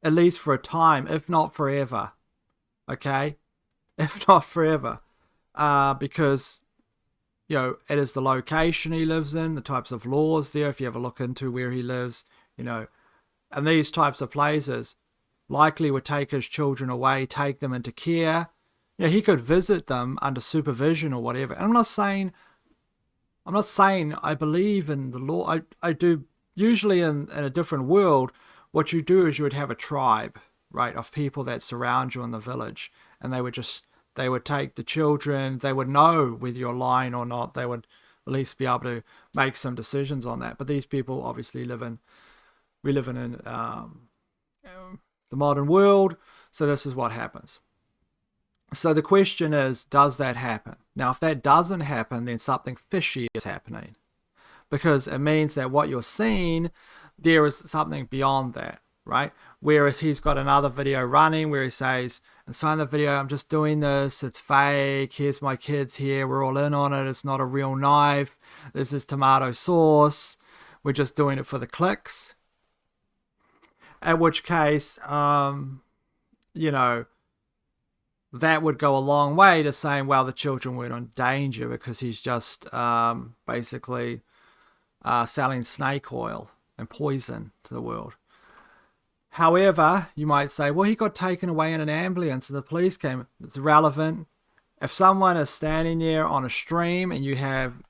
at least for a time, if not forever. Okay? If not forever. Because, it is the location he lives in, the types of laws there, if you ever look into where he lives, and these types of places likely would take his children away, take them into care. He could visit them under supervision or whatever. And I'm not saying I believe in the law. I do. Usually in a different world, what you do is you would have a tribe, right, of people that surround you in the village, and they would take the children. They would know whether you're lying or not. They would at least be able to make some decisions on that. But these people obviously we live in the modern world, so this is what happens. So the question is, does that happen? Now, if that doesn't happen, then something fishy is happening, because it means that what you're seeing, there is something beyond that, right? Whereas he's got another video running where he says, and so in the video, I'm just doing this, it's fake, here's my kids here, we're all in on it, it's not a real knife, this is tomato sauce, we're just doing it for the clicks. At which case, that would go a long way to saying, well, the children weren't in danger because he's just basically selling snake oil and poison to the world. However, you might say, well, he got taken away in an ambulance and the police came. It's irrelevant. If someone is standing there on a stream and you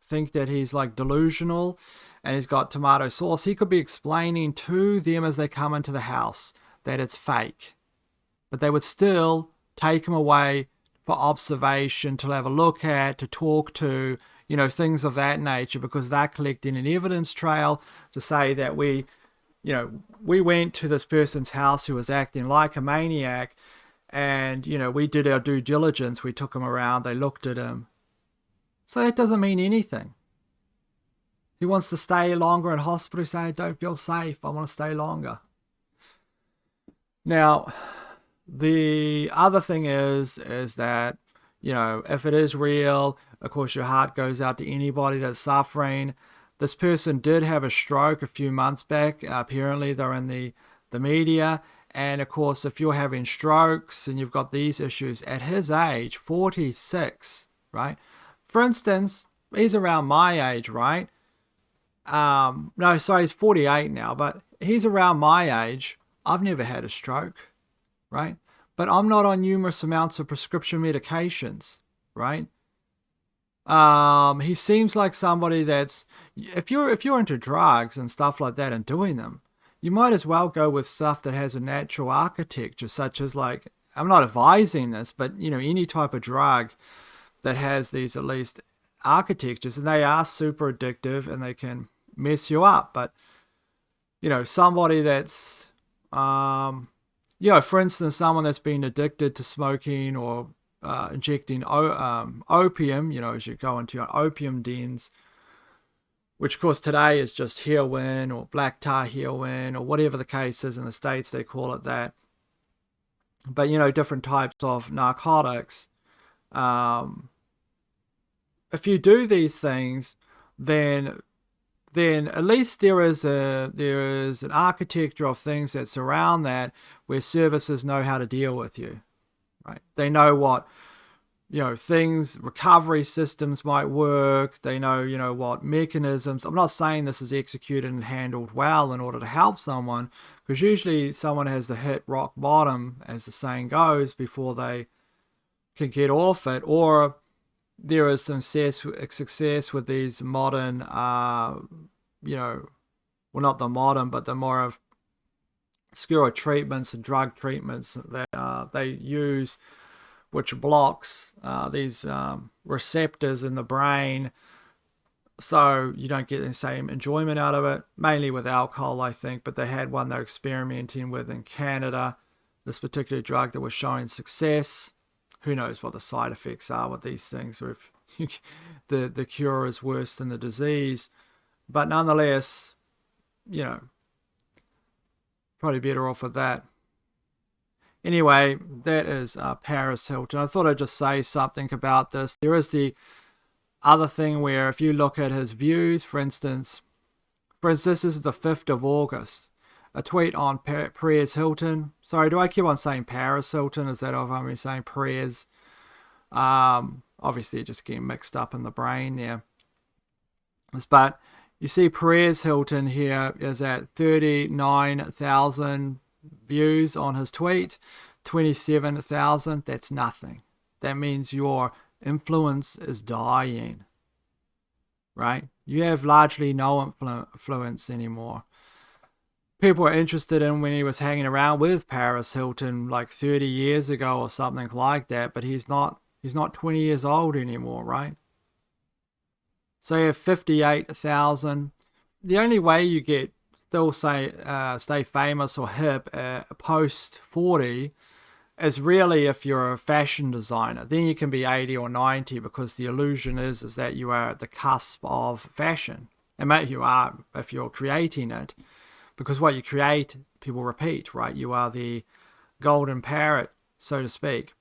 think that he's like delusional and he's got tomato sauce, he could be explaining to them as they come into the house that it's fake. But they would still take him away for observation, to have a look at, to talk to, things of that nature, because they're collecting an evidence trail to say that we went to this person's house who was acting like a maniac, and, we did our due diligence. We took him around, they looked at him. So that doesn't mean anything. He wants to stay longer in hospital. Say, I don't feel safe, I want to stay longer. Now, the other thing is that, if it is real, of course, your heart goes out to anybody that's suffering. This person did have a stroke a few months back. Apparently, they're in the media. And, of course, if you're having strokes and you've got these issues at his age, 46, right? For instance, he's around my age, right? No, sorry, he's 48 now, but he's around my age. I've never had a stroke, right? But I'm not on numerous amounts of prescription medications, right? He seems like somebody that's, if you're into drugs and stuff like that and doing them, you might as well go with stuff that has a natural architecture, such as, like, I'm not advising this, but any type of drug that has these at least architectures, and they are super addictive and they can mess you up. But somebody that's for instance, someone that's been addicted to smoking or injecting opium, as you go into your opium dens, which of course today is just heroin or black tar heroin or whatever the case is in the States, they call it that. But different types of narcotics. If you do these things, then at least there is an architecture of things that surround that, where services know how to deal with you, right? They know what things, recovery systems might work. They know what mechanisms. I'm not saying this is executed and handled well in order to help someone, because usually someone has to hit rock bottom, as the saying goes, before they can get off it, or there is some success with these modern, well, not the modern, but the more of obscure treatments and drug treatments that they use, which blocks these receptors in the brain, so you don't get the same enjoyment out of it, mainly with alcohol, I think. But they had one they're experimenting with in Canada, this particular drug that was showing success. Who knows what the side effects are with these things, or if the cure is worse than the disease. But nonetheless, you know, probably better off with that. Anyway, that is Paris Hilton. I thought I'd just say something about this. There is the other thing where if you look at his views, for instance, this is the 5th of August. A tweet on Perez Hilton. Sorry, do I keep on saying Paris Hilton? Is that if I'm saying Perez? Obviously, just getting mixed up in the brain there. But you see Perez Hilton here is at 39,000 views on his tweet. 27,000, that's nothing. That means your influence is dying, right? You have largely no influence anymore. People are interested in when he was hanging around with Paris Hilton like 30 years ago or something like that, but he's not 20 years old anymore, right? So you have 58,000. The only way you get still stay famous or hip post 40 is really if you're a fashion designer. Then you can be 80 or 90, because the illusion is that you are at the cusp of fashion. And maybe you are if you're creating it, because what you create, people repeat, right? You are the golden parrot, so to speak.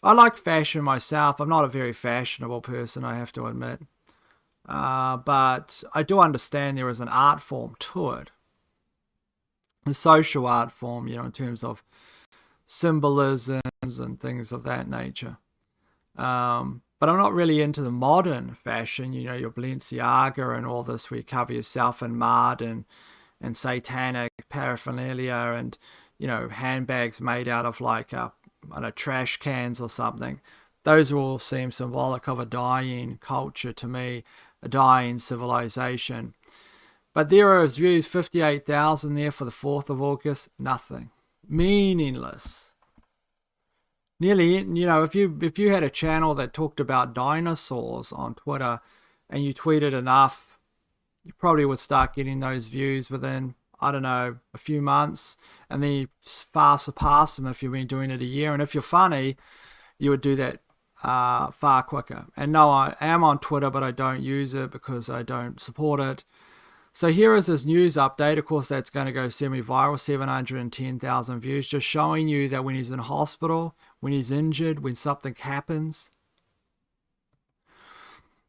I like fashion myself. I'm not a very fashionable person, I have to admit. But I do understand there is an art form to it. A social art form, in terms of symbolisms and things of that nature. But I'm not really into the modern fashion, your Balenciaga and all this, where you cover yourself in mud and satanic paraphernalia and, handbags made out of like, trash cans or something. Those all seem symbolic of a dying culture to me, a dying civilization. But there are views, 58,000 there for the 4th of August, nothing. Meaningless. Nearly, if you had a channel that talked about dinosaurs on Twitter and you tweeted enough, you probably would start getting those views within, I don't know, a few months, and then you far surpass them if you've been doing it a year. And if you're funny, you would do that far quicker. And no, I am on Twitter, but I don't use it because I don't support it. So here is his news update. Of course, that's going to go semi-viral, 710,000 views, just showing you that when he's in hospital, when he's injured, when something happens.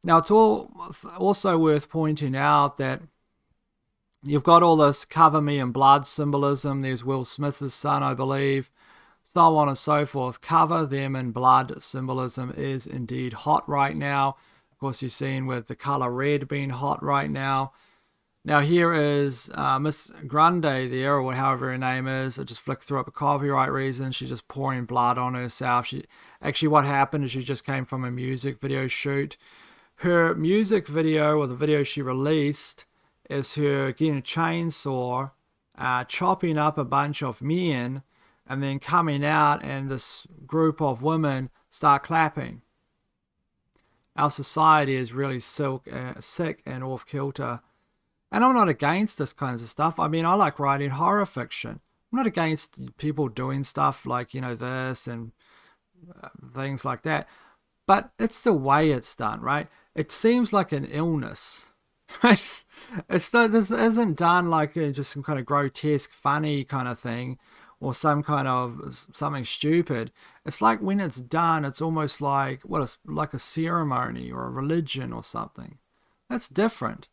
Now, it's also worth pointing out that you've got all this cover me in blood symbolism. There's Will Smith's son, I believe, so on and so forth. Cover them in blood symbolism is indeed hot right now. Of course, you're seeing with the color red being hot right now. Now here is Miss Grande there, or however her name is. I just flicked through it for copyright reasons. She's just pouring blood on herself. What happened is she just came from a music video shoot. Her music video, or the video she released, is her getting a chainsaw, chopping up a bunch of men, and then coming out, and this group of women start clapping. Our society is really sick and off kilter. And I'm not against this kinds of stuff. I mean, I like writing horror fiction. I'm not against people doing stuff like, this and things like that. But it's the way it's done, right? It seems like an illness. This isn't done like just some kind of grotesque, funny kind of thing, or something stupid. It's like when it's done, it's almost like, it's like a ceremony or a religion or something. That's different.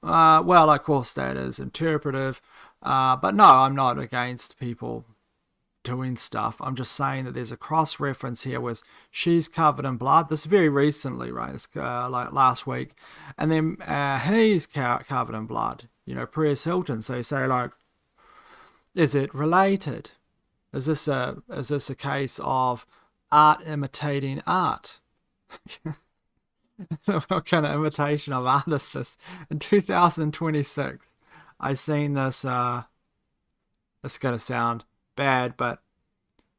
Well, of course, that is interpretive. But no, I'm not against people doing stuff. I'm just saying that there's a cross-reference here with she's covered in blood. This is very recently, right? It's like last week. And then he's covered in blood, Perez Hilton. So you say, like, is it related? Is this a case of art imitating art? What kind of imitation of art is this? In 2026, I seen this It's going to sound bad, but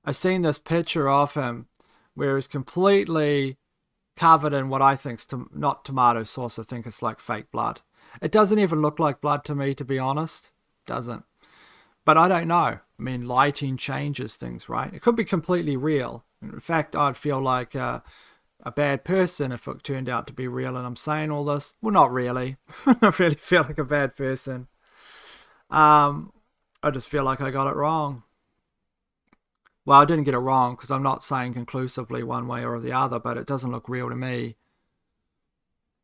I seen this picture of him where he's completely covered in what I think's not tomato sauce. I think it's like fake blood. It doesn't even look like blood to me, to be honest. Doesn't. But I don't know. I mean, lighting changes things, right? It could be completely real. In fact, I'd feel like a bad person if it turned out to be real and I'm saying all this. Well, not really. I don't really feel like a bad person. I just feel like I got it wrong. Well, I didn't get it wrong because I'm not saying conclusively one way or the other, but it doesn't look real to me.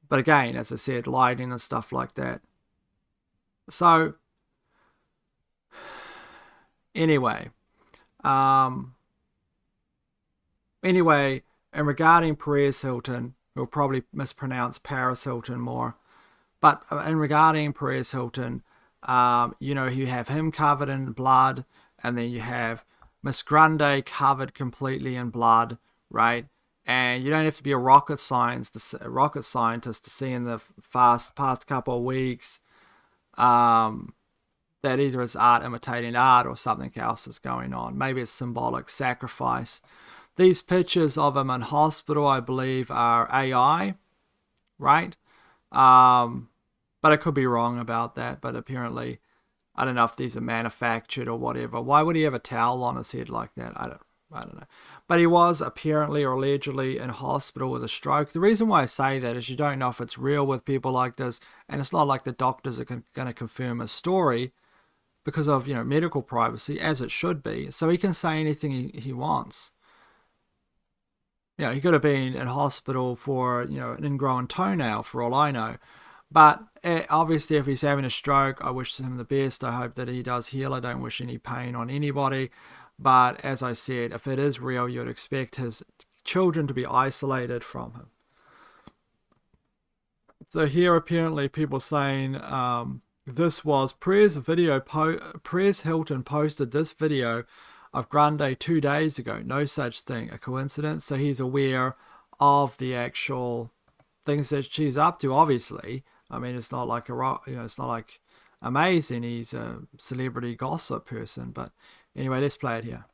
But again, as I said, lighting and stuff like that. So, anyway, and regarding Perez Hilton, we'll probably mispronounce Paris Hilton more, but in regarding Perez Hilton, you have him covered in blood, and then you have Miss Grande covered completely in blood, right? And you don't have to be a rocket scientist to see in the past couple of weeks that either it's art imitating art or something else is going on. Maybe it's symbolic sacrifice. These pictures of him in hospital, I believe, are AI, right? But I could be wrong about that. But apparently, I don't know if these are manufactured or whatever. Why would he have a towel on his head like that? I don't know. But he was apparently or allegedly in hospital with a stroke. The reason why I say that is you don't know if it's real with people like this, and it's not like the doctors are going to confirm his story because of medical privacy, as it should be. So he can say anything he wants. He could have been in hospital for an ingrown toenail for all I know. But obviously, if he's having a stroke, I wish him the best. I hope that he does heal. I don't wish any pain on anybody. But as I said, if it is real, you'd expect his children to be isolated from him. So here, apparently, people saying this was Perez Hilton posted this video of Grande 2 days ago. No such thing. A coincidence? So he's aware of the actual things that she's up to. Obviously, I mean, it's not like it's not like amazing. He's a celebrity gossip person. But anyway, let's play it here.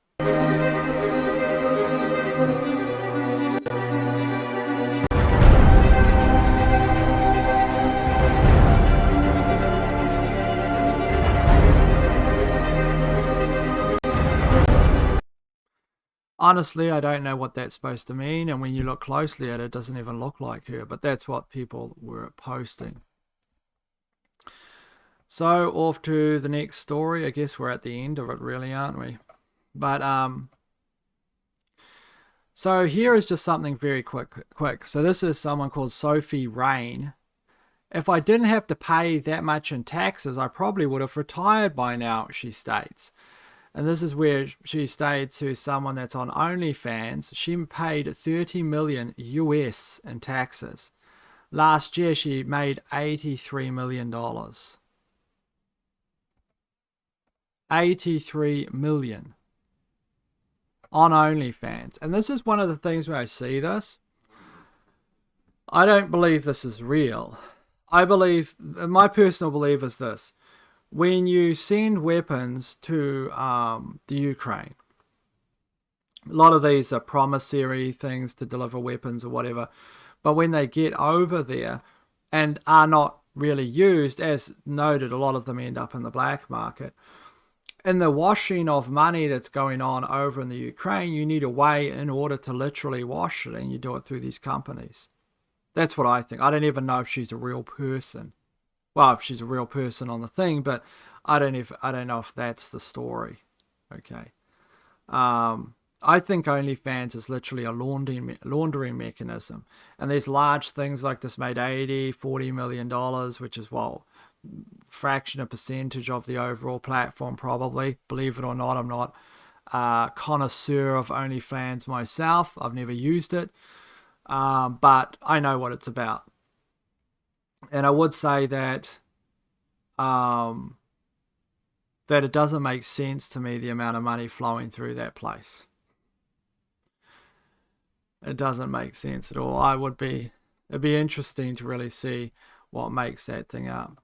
Honestly, I don't know what that's supposed to mean, and when you look closely at it, it doesn't even look like her, but that's what people were posting. So, off to the next story. I guess we're at the end of it, really, aren't we? But, so here is just something very quick. So this is someone called Sophie Rain. If I didn't have to pay that much in taxes, I probably would have retired by now, she states. And this is where she stated to someone that's on OnlyFans, she paid 30 million US in taxes. Last year, she made $83 million. 83 million on OnlyFans. And this is one of the things where I see this. I don't believe this is real. I believe, my personal belief is this. When you send weapons to the Ukraine, a lot of these are promissory things to deliver weapons or whatever, but when they get over there and are not really used, as noted, a lot of them end up in the black market. In the washing of money that's going on over in the Ukraine, you need a way in order to literally wash it, and you do it through these companies. That's what I think. I don't even know if she's a real person. Well, if she's a real person on the thing, but I don't know if that's the story. Okay. I think OnlyFans is literally a laundering mechanism. And these large things like this made $40 million, which is, well, fraction of percentage of the overall platform probably. Believe it or not, I'm not a connoisseur of OnlyFans myself. I've never used it. But I know what it's about. And I would say that that it doesn't make sense to me, the amount of money flowing through that place. It doesn't make sense at all. It'd be interesting to really see what makes that thing up.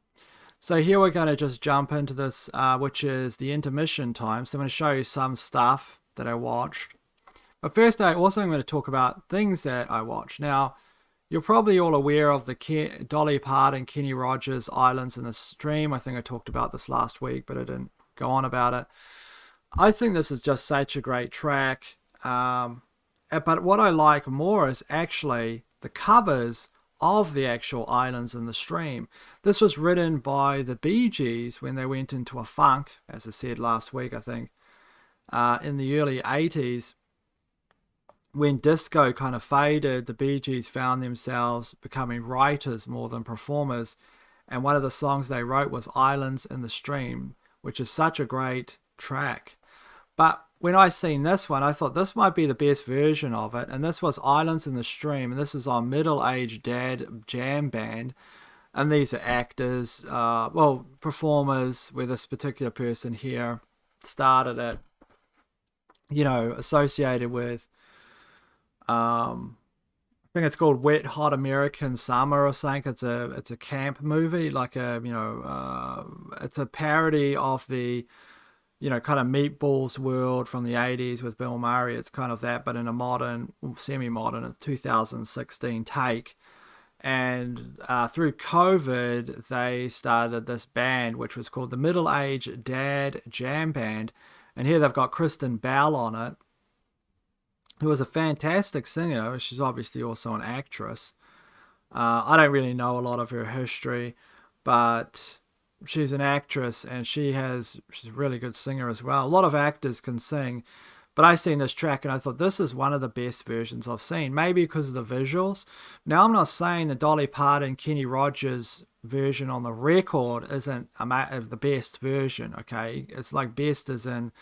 So here we're going to just jump into this, which is the intermission time. So I'm going to show you some stuff that I watched. But first, I'm going to talk about things that I watched. Now, you're probably all aware of the Dolly Parton, Kenny Rogers, Islands in the Stream. I think I talked about this last week, but I didn't go on about it. I think this is just such a great track. But what I like more is actually the covers of the actual Islands in the Stream. This was written by the Bee Gees when they went into a funk, as I said last week, I think, in the early 80s. When disco kind of faded, the Bee Gees found themselves becoming writers more than performers. And one of the songs they wrote was Islands in the Stream, which is such a great track. But when I seen this one, I thought this might be the best version of it. And this was Islands in the Stream. And this is on Middle Aged Dad Jam Band. And these are actors, performers, where this particular person here started it, associated with, I think it's called Wet Hot American Summer or something. It's a camp movie, like it's a parody of the, kind of Meatballs world from the 80s with Bill Murray. It's kind of that, but in a modern, semi-modern, 2016 take. And through COVID, they started this band, which was called the Middle Aged Dad Jam Band. And here they've got Kristen Bell on it, who was a fantastic singer. She's obviously also an actress. I don't really know a lot of her history, but she's an actress and she's a really good singer as well. A lot of actors can sing, but I seen this track and I thought this is one of the best versions I've seen, maybe because of the visuals. Now, I'm not saying the Dolly Parton, Kenny Rogers version on the record isn't the best version, okay? It's like best as in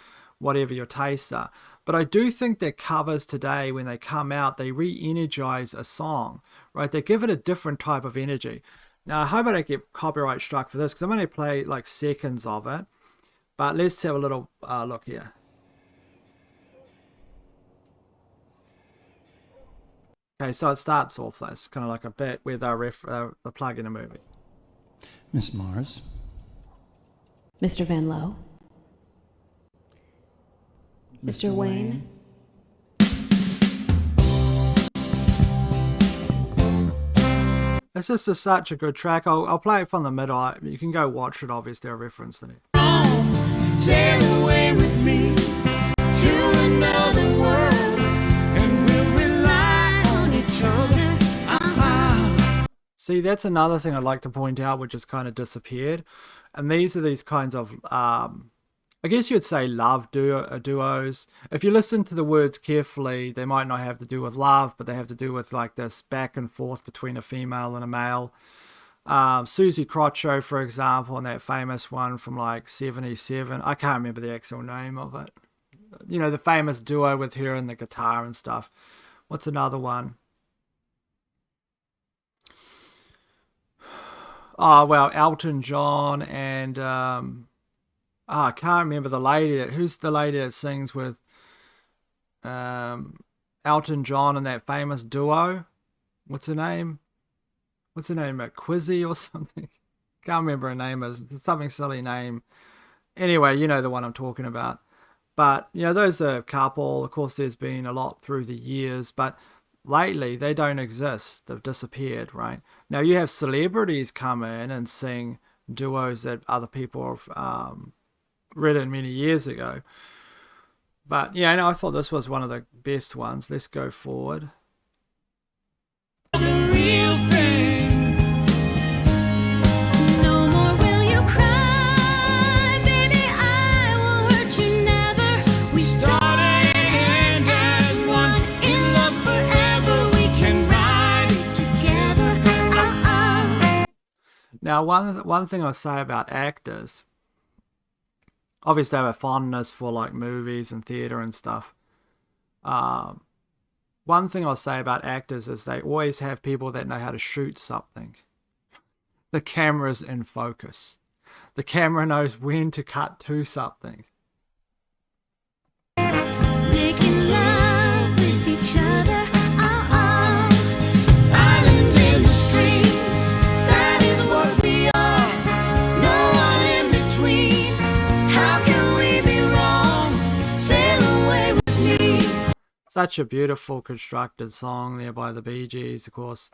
whatever your tastes are. But I do think that covers today, when they come out, they re-energize a song, right? They give it a different type of energy. Now, I hope I don't get copyright struck for this, because I'm going to play like seconds of it. But let's have a little look here. Okay, so it starts off this, kind of like a bit where they're plugging a movie. Miss Mars. Mr. Van Lowe. Mr. Wayne. It's just such a good track. I'll play it from the middle. You can go watch it, obviously, I referenced it. Sail away with me to another world, and we'll rely on each other. See, that's another thing I'd like to point out, which has kind of disappeared. And these are these kinds of, I guess you'd say love duos. If you listen to the words carefully, they might not have to do with love, but they have to do with like this back and forth between a female and a male. Susie Crotcho, for example, and that famous one from like 77. I can't remember the actual name of it. The famous duo with her and the guitar and stuff. What's another one? Oh, well, Elton John and... I can't remember the lady. Who's the lady that sings with Elton John and that famous duo? What's her name? Quizzy or something? Can't remember her name. It's something silly name. Anyway, you know the one I'm talking about. But, those are a couple. Of course, there's been a lot through the years. But lately, they don't exist. They've disappeared, right? Now, you have celebrities come in and sing duos that other people have... written many years ago. But I thought this was one of the best ones. Let's go forward. The real thing. No more will you cry, baby, I will hurt you never. We started as one, in love forever, we can ride together. Now, one thing I'll say about actors, obviously I have a fondness for like movies and theater and stuff. One thing I'll say about actors is they always have people that know how to shoot something. The camera's in focus. The camera knows when to cut to something. Making love with each other. Islands in the stream, that is what we are. No such a beautiful constructed song there by the Bee Gees, of course.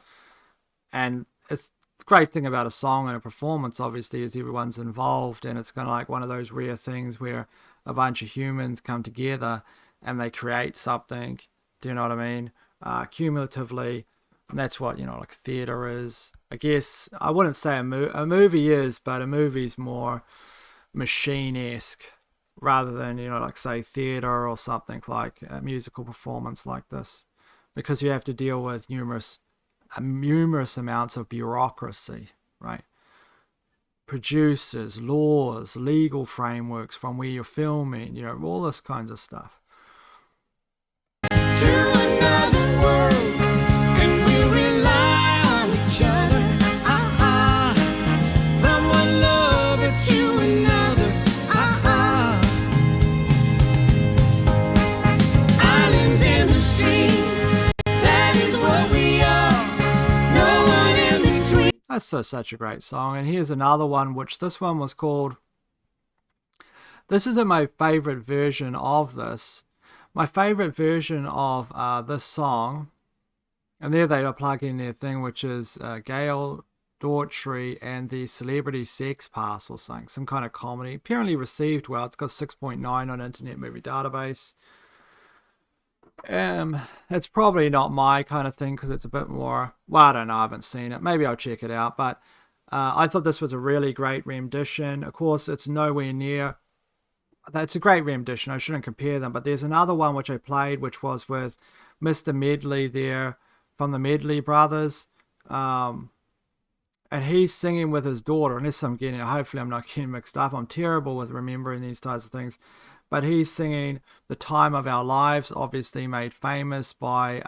And it's the great thing about a song and a performance, obviously, is everyone's involved, and it's kind of like one of those rare things where a bunch of humans come together and they create something. Do you know what I mean? Cumulatively, and that's what, you know, like theater is. I guess I wouldn't say a movie is, but a movie's more machine-esque rather than, you know, like say theater or something like a musical performance like this, because you have to deal with numerous amounts of bureaucracy, right? Producers, laws, legal frameworks from where you're filming, you know, all this kinds of stuff. To another world, and we'll rely on each other. From one lover to another. Islands in the stream, that is what we are. No one in between. That's such a great song. And here's another one, which this one was called, this isn't my favorite version of this. My favorite version of this song, and there they are plugging their thing, which is Gail Daughtry and the Celebrity Sex Pass or something, some kind of comedy. Apparently received well. It's got 6.9 on Internet Movie Database. It's probably not my kind of thing because it's a bit more, well, I don't know, I haven't seen it. Maybe I'll check it out. But I thought this was a really great rendition. Of course, it's nowhere near, that's a great rendition. I shouldn't compare them. But there's another one which I played, which was with Mr. Medley there from the Medley Brothers. And he's singing with his daughter. Unless I'm getting, hopefully I'm not getting mixed up. I'm terrible with remembering these types of things. But he's singing The Time of Our Lives, obviously made famous by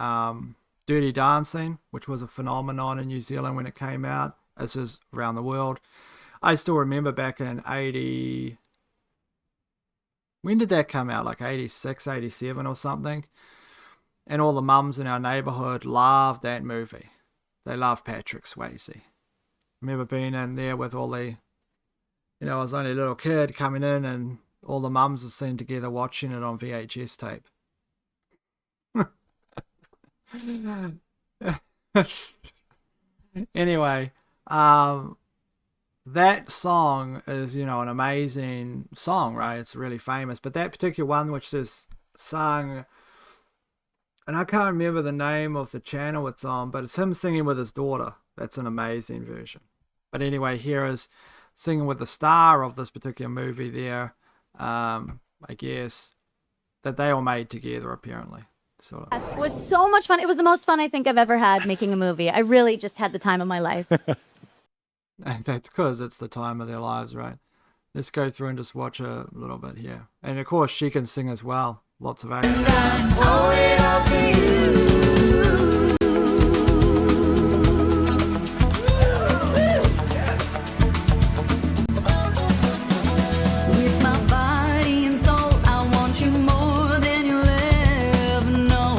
Dirty Dancing, which was a phenomenon in New Zealand when it came out, as is around the world. I still remember back in 80... When did that come out? Like 86, 87 or something? And all the mums in our neighborhood loved that movie. They loved Patrick Swayze. I remember being in there with all the, you know, I was only a little kid coming in and all the mums are seen together watching it on VHS tape. Anyway, that song is, you know, an amazing song, right? It's really famous. But that particular one, which is sung, and I can't remember the name of the channel it's on, but it's him singing with his daughter. That's an amazing version. But anyway, here is singing with the star of this particular movie there, I guess, that they all made together, apparently. Sort of. It was so much fun. It was the most fun I think I've ever had making a movie. I really just had the time of my life. And that's because it's the time of their lives, right? Let's go through and just watch a little bit here. And of course, she can sing as well. Lots of acting. With my body and soul, I want you more than you'll ever know.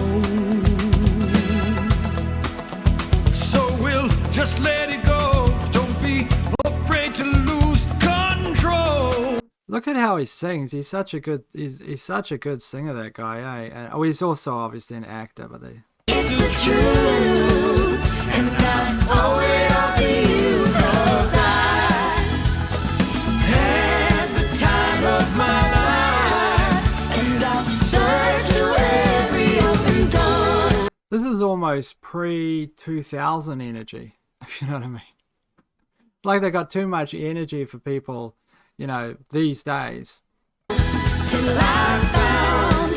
So we'll just let it go. Don't be afraid to lose control. Look at how he sings. He's such a good. He's such a good singer, that guy. Eh? And, oh, he's also obviously an actor, but they. It's the truth, and I owe it all to you, 'cause I had the time of my life, and I've searched through every open door. This is almost pre-2000 energy, if you know what I mean. Like they got too much energy for people, you know, these days. Till I found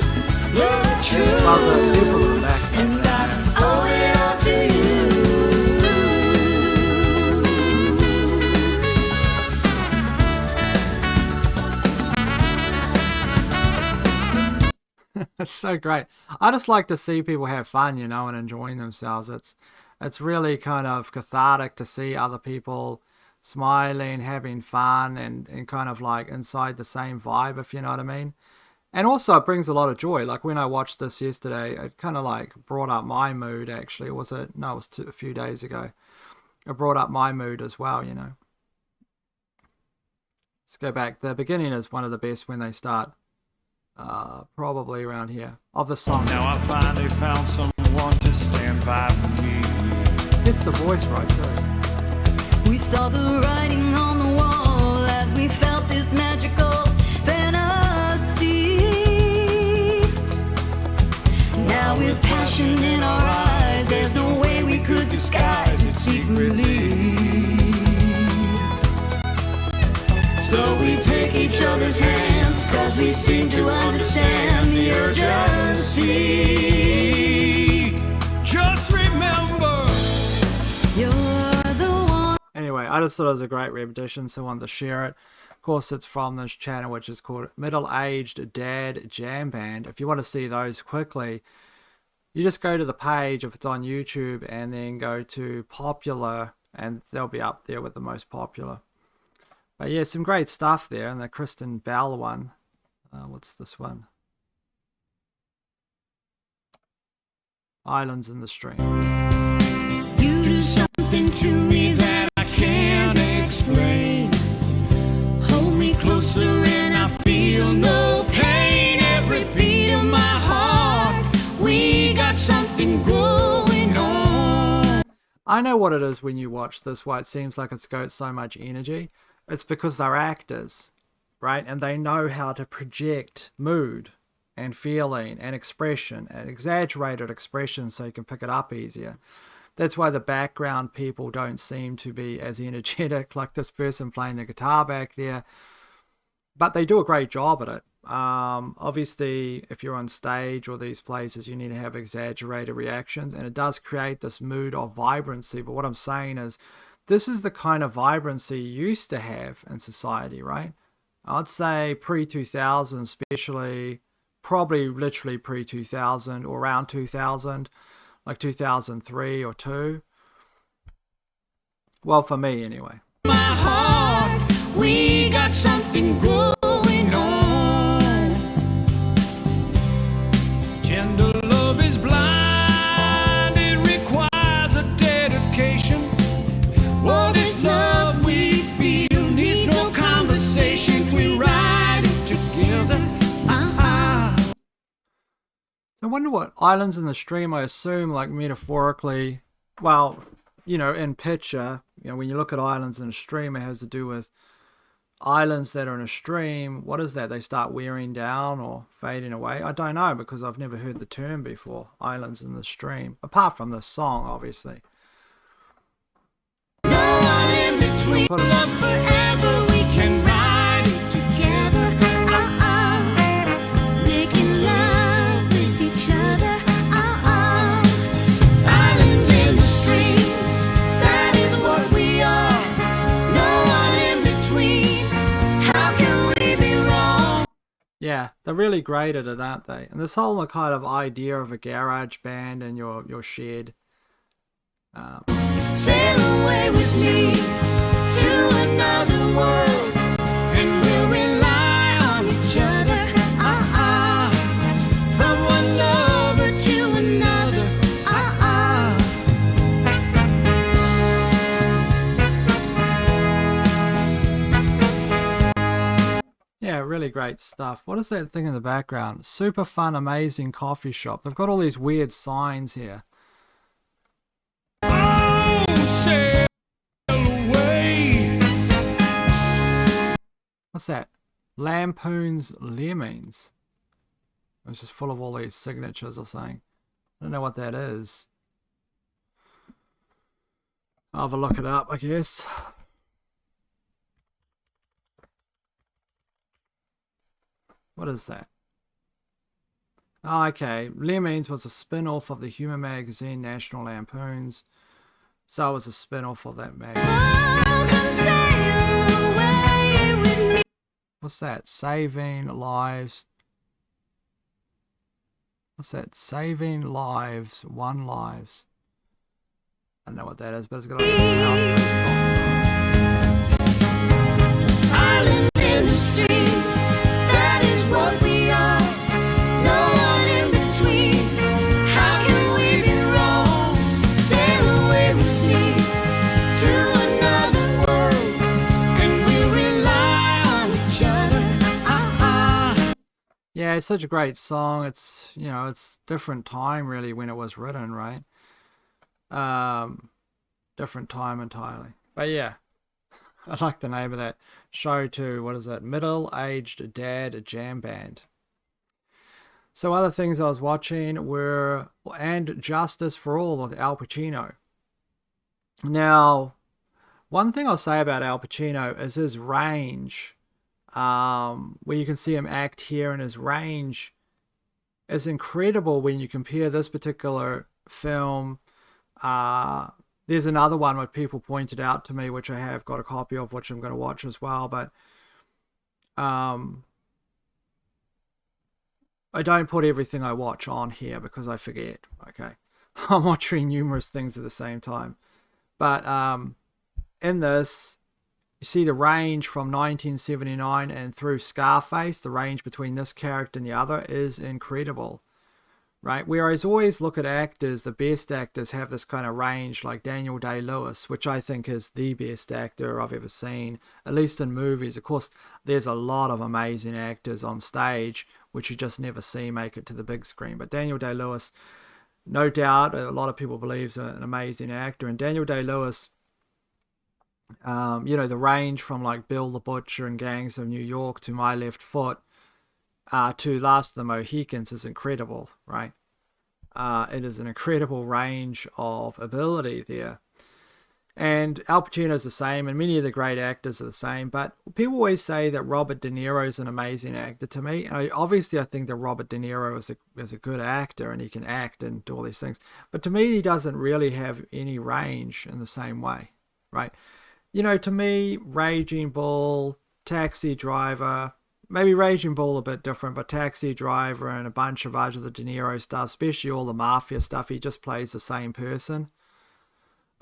your truth, Well, the people are back. and I owe it all to you. It's so great. I just like to see people have fun, you know, and enjoying themselves. It's really kind of cathartic to see other people smiling, having fun, and kind of like inside the same vibe, if you know what I mean. And also it brings a lot of joy. Like when I watched this yesterday, it kind of like brought up my mood, actually. Was it? No, it was a few days ago. It brought up my mood as well, you know. Let's go back. The beginning is one of the best when they start probably around here, of the song. Now I finally found someone to stand by me. It's the voice right too. We saw the writing on the wall as we felt this magical fantasy. Now with passion in our eyes, there's no way we could disguise it secretly. So we take each other's hands, cause we seem to understand the urgency. Just remember, You're the one. Anyway, I just thought it was a great repetition, so I wanted to share it. Of course, it's from this channel, which is called Middle Aged Dad Jam Band. If you want to see those quickly, you just go to the page if it's on YouTube and then go to popular, and they'll be up there with the most popular. But yeah, some great stuff there. And the Kristen Bell one. What's this one? Islands in the Stream. You do something to me that I can't explain. Hold me closer and I feel no pain. Every beat of my heart, we got something going on. I know what it is when you watch this, why it seems like it's got so much energy. It's because they're actors, right? And they know how to project mood and feeling and expression and exaggerated expression so you can pick it up easier. That's why the background people don't seem to be as energetic, like this person playing the guitar back there. But they do a great job at it. Obviously, if you're on stage or these places, you need to have exaggerated reactions, and it does create this mood of vibrancy. But what I'm saying is, this is the kind of vibrancy you used to have in society, right? I'd say pre-2000, especially, probably literally pre-2000 or around 2000, like 2003 or 2. Well, for me anyway. My heart, we got something going on. tender love is blind. It requires a dedication. Oh, this love we feel needs no conversation. We ride it together. I wonder what islands in the stream, I assume, like metaphorically, well, you know, in picture, you know, when you look at islands in a stream, it has to do with islands that are in a stream. What is that? They start wearing down or fading away? I don't know, because I've never heard the term before, islands in the stream, apart from this song, obviously. No one in between. Put 'em- Love forever. We can ride it together. Making love with each other. Islands in the stream. That is what we are. No one in between. How can we be wrong? Yeah, they're really great at it, aren't they? And this whole kind of idea of a garage band in your shed. Sail away with me to another world, and we'll rely on each other. From one lover to another. Yeah, really great stuff. What is that thing in the background? Super fun, amazing coffee shop. They've got all these weird signs here. Oh, sail away. What's that? Lampoon's Lemmings. It's just full of all these signatures or something. I don't know what that is. I'll have a look it up, I guess. What is that? Oh, okay. Lemmings was a spin-off of the humor magazine National Lampoons. So it was a spin-off of that magazine. Come sail away with me. What's that? Saving lives. What's that? Saving lives, one lives. I don't know what that is, but it's got a little Islands in the stream. That is what we are. No one in between. How can we be wrong? Sail away with me to another world, and we'll rely on each other. Yeah, it's such a great song. It's, you know, it's different time really when it was written, right? Different time entirely. But yeah, I like the name of that show too. What is it? Middle-aged Dad Jam Band. So other things I was watching were And Justice for All with Al Pacino. Now, one thing I'll say about Al Pacino is his range, where you can see him act here, and his range is incredible when you compare this particular film. There's another one where people pointed out to me, which I have got a copy of, which I'm going to watch as well, but I don't put everything I watch on here because I forget, okay? I'm watching numerous things at the same time. But in this, you see the range from 1979 and through Scarface, the range between this character and the other is incredible, right? Whereas I always look at actors, the best actors have this kind of range, like Daniel Day-Lewis, which I think is the best actor I've ever seen, at least in movies. Of course, there's a lot of amazing actors on stage, which you just never see make it to the big screen. But Daniel Day-Lewis, no doubt, a lot of people believe is an amazing actor. And Daniel Day-Lewis, you know, the range from like Bill the Butcher and Gangs of New York to My Left Foot to Last of the Mohicans is incredible, right? It is an incredible range of ability there. And Al Pacino is the same, and many of the great actors are the same. But people always say that Robert De Niro is an amazing actor to me. Obviously, I think that Robert De Niro is a good actor, and he can act and do all these things. But to me, he doesn't really have any range in the same way, right? You know, to me, Raging Bull, Taxi Driver, maybe Raging Bull a bit different, but Taxi Driver and a bunch of other De Niro stuff, especially all the mafia stuff, he just plays the same person.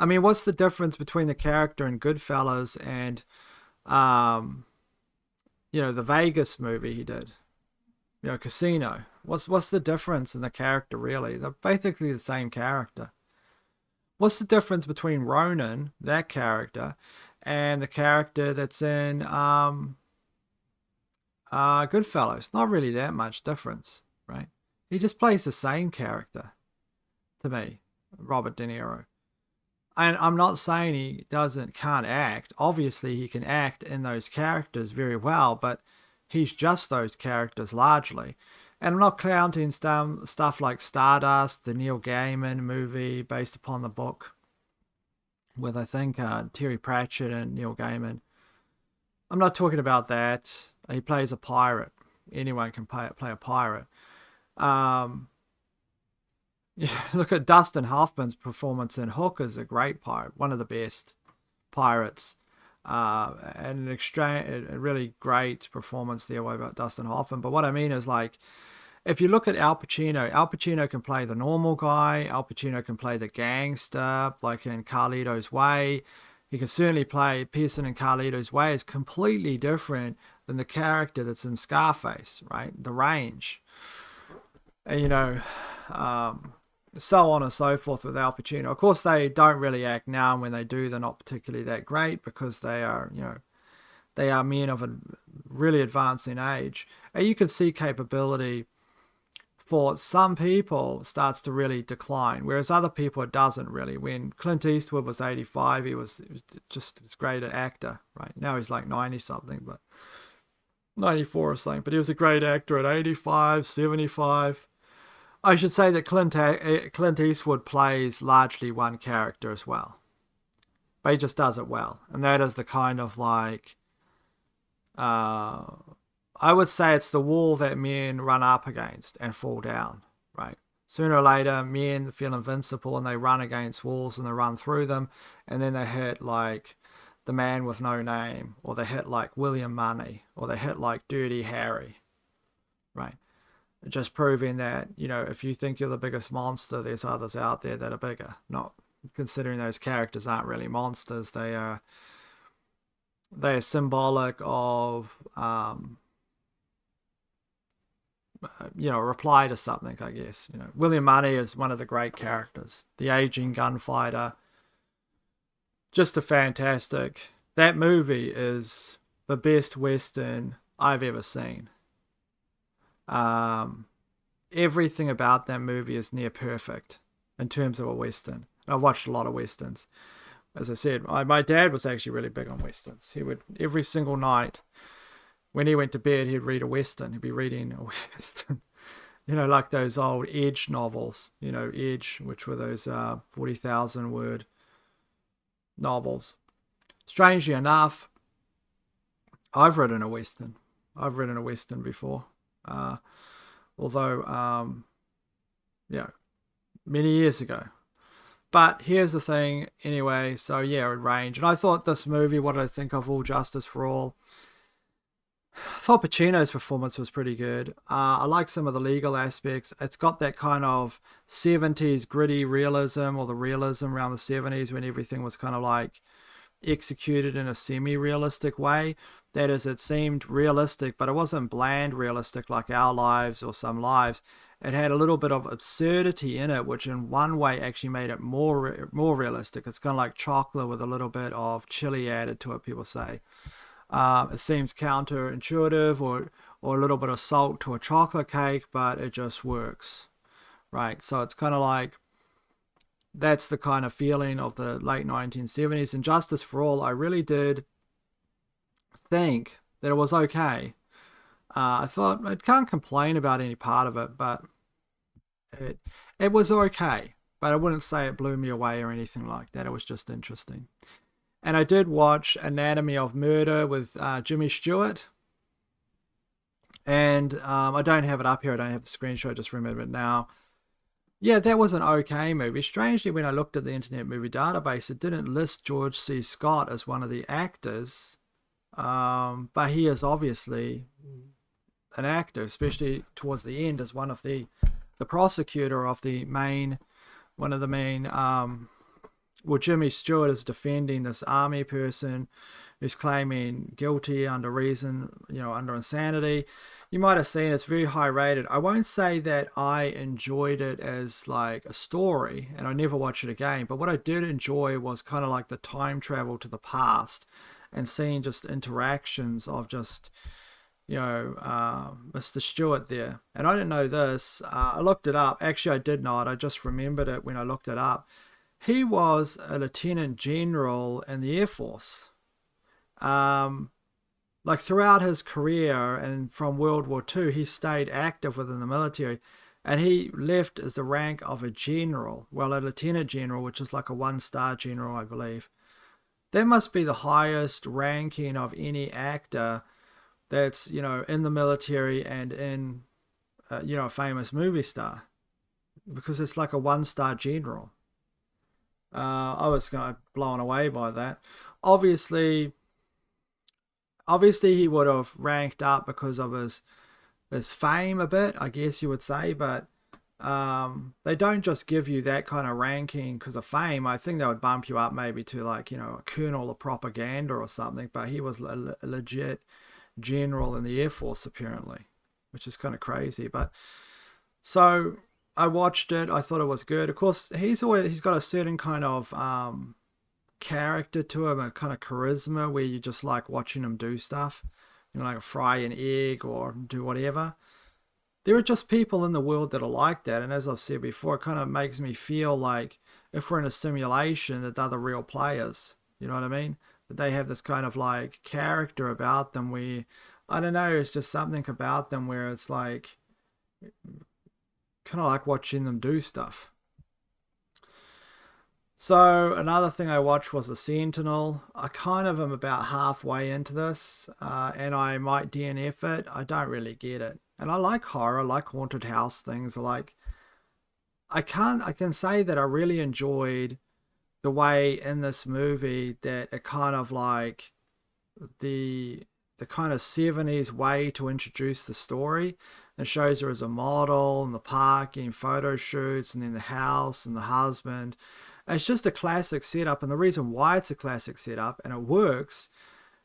I mean, what's the difference between the character in Goodfellas and, you know, the Vegas movie he did? You know, Casino. What's the difference in the character, really? They're basically the same character. What's the difference between Ronan, that character, and the character that's in Goodfellas? Not really that much difference, right? He just plays the same character, to me, Robert De Niro. And I'm not saying he can't act. Obviously, he can act in those characters very well, but he's just those characters largely. And I'm not counting stuff like Stardust, the Neil Gaiman movie based upon the book with, I think, Terry Pratchett and Neil Gaiman. I'm not talking about that. He plays a pirate. Anyone can play a pirate. Yeah, look at Dustin Hoffman's performance in Hook as a great pirate, one of the best pirates, and a really great performance there by Dustin Hoffman. But what I mean is, like, if you look at Al Pacino can play the normal guy. Al Pacino can play the gangster, like in Carlito's Way. He can certainly play Pearson in Carlito's Way. Is completely different than the character that's in Scarface, right? The range, and, you know, so on and so forth with Al Pacino. Of course, they don't really act now, and when they do, they're not particularly that great because they are, you know, they are men of a really advancing age. And you can see capability for some people starts to really decline, whereas other people it doesn't really. When Clint Eastwood was 85, he was just as great an actor, right? Now he's like 90 something, but 94 or something. But he was a great actor at 85, 75. I should say that Clint Eastwood plays largely one character as well, but he just does it well, and that is the kind of like, I would say it's the wall that men run up against and fall down, right? Sooner or later, men feel invincible and they run against walls and they run through them, and then they hit like The Man with No Name, or they hit like William Money, or they hit like Dirty Harry, right? Just proving that, you know, if you think you're the biggest monster, there's others out there that are bigger. Not considering those characters aren't really monsters. They are symbolic of, you know, a reply to something, I guess. You know, William Money is one of the great characters. The aging gunfighter. Just a fantastic. That movie is the best Western I've ever seen. Everything about that movie is near perfect in terms of a Western. I've watched a lot of Westerns. As I said, my dad was actually really big on Westerns. He would, every single night, when he went to bed, he'd read a Western. He'd be reading a Western. Like those old Edge novels. Edge, which were those 40,000 word novels. Strangely enough, I've written a Western. I've written a Western before. Although, many years ago. But here's the thing, anyway. So yeah, range. And I thought this movie, what did I think of All Justice for All? I thought Pacino's performance was pretty good. I like some of the legal aspects. It's got that kind of 70s gritty realism, or the realism around the 70s when everything was kind of like executed in a semi-realistic way. That is, it seemed realistic, but it wasn't bland realistic like our lives or some lives. It had a little bit of absurdity in it, which in one way actually made it more realistic. It's kind of like chocolate with a little bit of chili added to it, people say. It seems counterintuitive, or a little bit of salt to a chocolate cake, but it just works, right? So it's kind of like, that's the kind of feeling of the late 1970s. And Justice for All, I really did think that it was okay. I thought, I can't complain about any part of it, but it was okay. But I wouldn't say it blew me away or anything like that. It was just interesting. And I did watch Anatomy of Murder with Jimmy Stewart. And I don't have it up here. I don't have the screenshot. I just remember it now. Yeah, that was an okay movie. Strangely, when I looked at the Internet Movie Database, it didn't list George C. Scott as one of the actors. But he is obviously an actor, especially towards the end, as one of the prosecutor of the main, one of the main, Jimmy Stewart is defending this army person who's claiming guilty under reason, under insanity. You might have seen it's very high rated. I won't say that I enjoyed it as like a story, and I never watch it again, but what I did enjoy was kind of like the time travel to the past and seeing just interactions of just, Mr. Stewart there. And I didn't know this. I looked it up. Actually, I did not. I just remembered it when I looked it up. He was a lieutenant general in the Air Force. Like throughout his career and from World War II, he stayed active within the military, and he left as the rank of a general. Well, a lieutenant general, which is like a 1-star general, I believe. That must be the highest ranking of any actor that's, in the military and in, a famous movie star, because it's like a 1-star general. I was kind of blown away by that. Obviously he would have ranked up because of his fame a bit, I guess you would say, but they don't just give you that kind of ranking because of fame. I think they would bump you up maybe to like, a colonel of propaganda or something, but he was a legit general in the Air Force apparently, which is kind of crazy. But so I watched it. I thought it was good. Of course, he's got a certain kind of character to him, a kind of charisma where you just like watching him do stuff, like fry an egg or do whatever. There are just people in the world that are like that, and as I've said before, it kind of makes me feel like if we're in a simulation, that they're the real players. You know what I mean? That they have this kind of like character about them where, I don't know, it's just something about them where it's like kind of like watching them do stuff. So another thing I watched was The Sentinel. I kind of am about halfway into this, and I might DNF it. I don't really get it. And I like horror, I like haunted house things. I can say that I really enjoyed the way in this movie that it kind of like the kind of 70s way to introduce the story. It shows her as a model in the park and photo shoots, and then the house and the husband. It's just a classic setup, and the reason why it's a classic setup and it works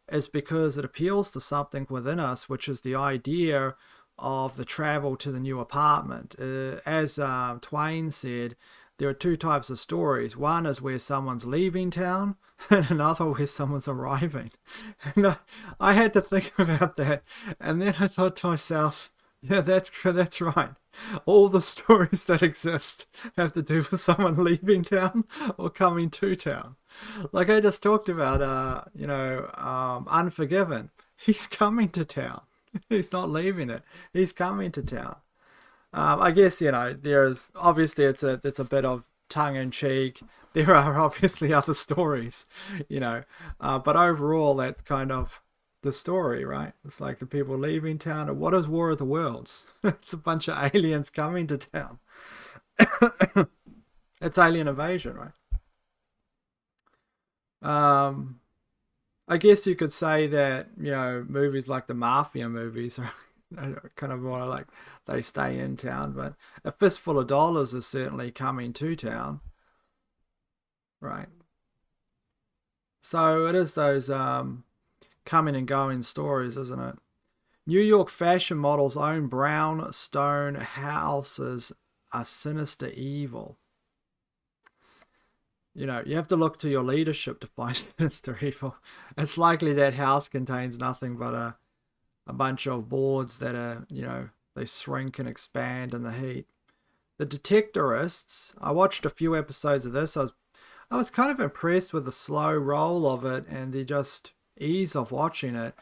is because it appeals to something within us, which is the idea of the travel to the new apartment. As Twain said, there are two types of stories. One is where someone's leaving town, and another where someone's arriving. And I had to think about that, and then I thought to myself, Yeah, that's right. All the stories that exist have to do with someone leaving town or coming to town. Like I just talked about, Unforgiven. He's coming to town. He's not leaving it. He's coming to town. I guess there's obviously it's a bit of tongue in cheek. There are obviously other stories, but overall that's kind of the story, right? It's like the people leaving town. And what is War of the Worlds? It's a bunch of aliens coming to town. It's alien invasion, right? I guess you could say that movies like the mafia movies are kind of more like they stay in town, but A Fistful of Dollars is certainly coming to town, right? So it is those coming and going stories, isn't it? New York fashion models own brownstone houses, a sinister evil. You have to look to your leadership to find sinister evil. It's likely that house contains nothing but a bunch of boards that are, they shrink and expand in the heat. The Detectorists, I watched a few episodes of this. I was kind of impressed with the slow roll of it and the just ease of watching it.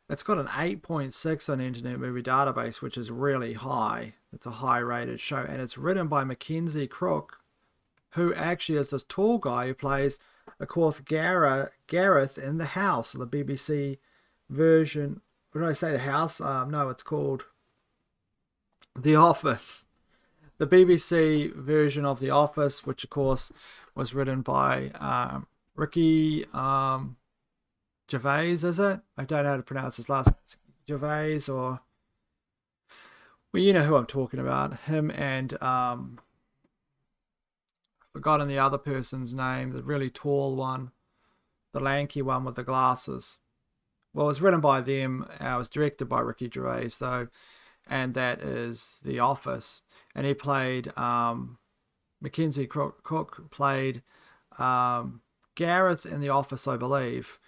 It's got an 8.6 on Internet Movie Database, which is really high. It's a high-rated show, and it's written by Mackenzie Crook, who actually is this tall guy who plays, of course, Gareth in The House, the BBC version. What did I say? The House? No, it's called The Office. The BBC version of The Office, which of course was written by Ricky Gervais, is it? I don't know how to pronounce his last name. Gervais, or... Well, you know who I'm talking about. Him and... I've forgotten the other person's name, the really tall one. The lanky one with the glasses. Well, it was written by them. It was directed by Ricky Gervais, though. And that is The Office. And he played... Mackenzie Cook played Gareth in The Office, I believe.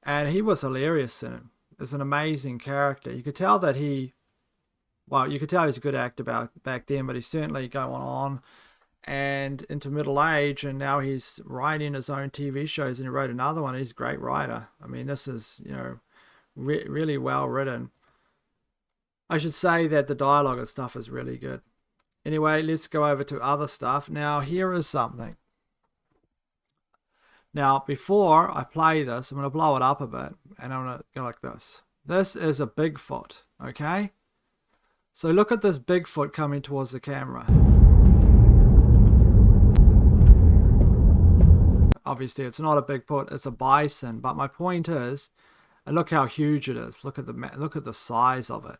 And he was hilarious in it. It's an amazing character. You could tell that you could tell he's a good actor back then, but he's certainly going on and into middle age, and now he's writing his own TV shows, and he wrote another one. He's a great writer. I mean, this is, really well written. I should say that the dialogue and stuff is really good. Anyway, let's go over to other stuff. Now, here is something. Now, before I play this, I'm going to blow it up a bit, and I'm going to go like this. This is a Bigfoot, okay? So look at this Bigfoot coming towards the camera. Obviously, it's not a Bigfoot, it's a bison, but my point is, and look how huge it is. Look at the size of it.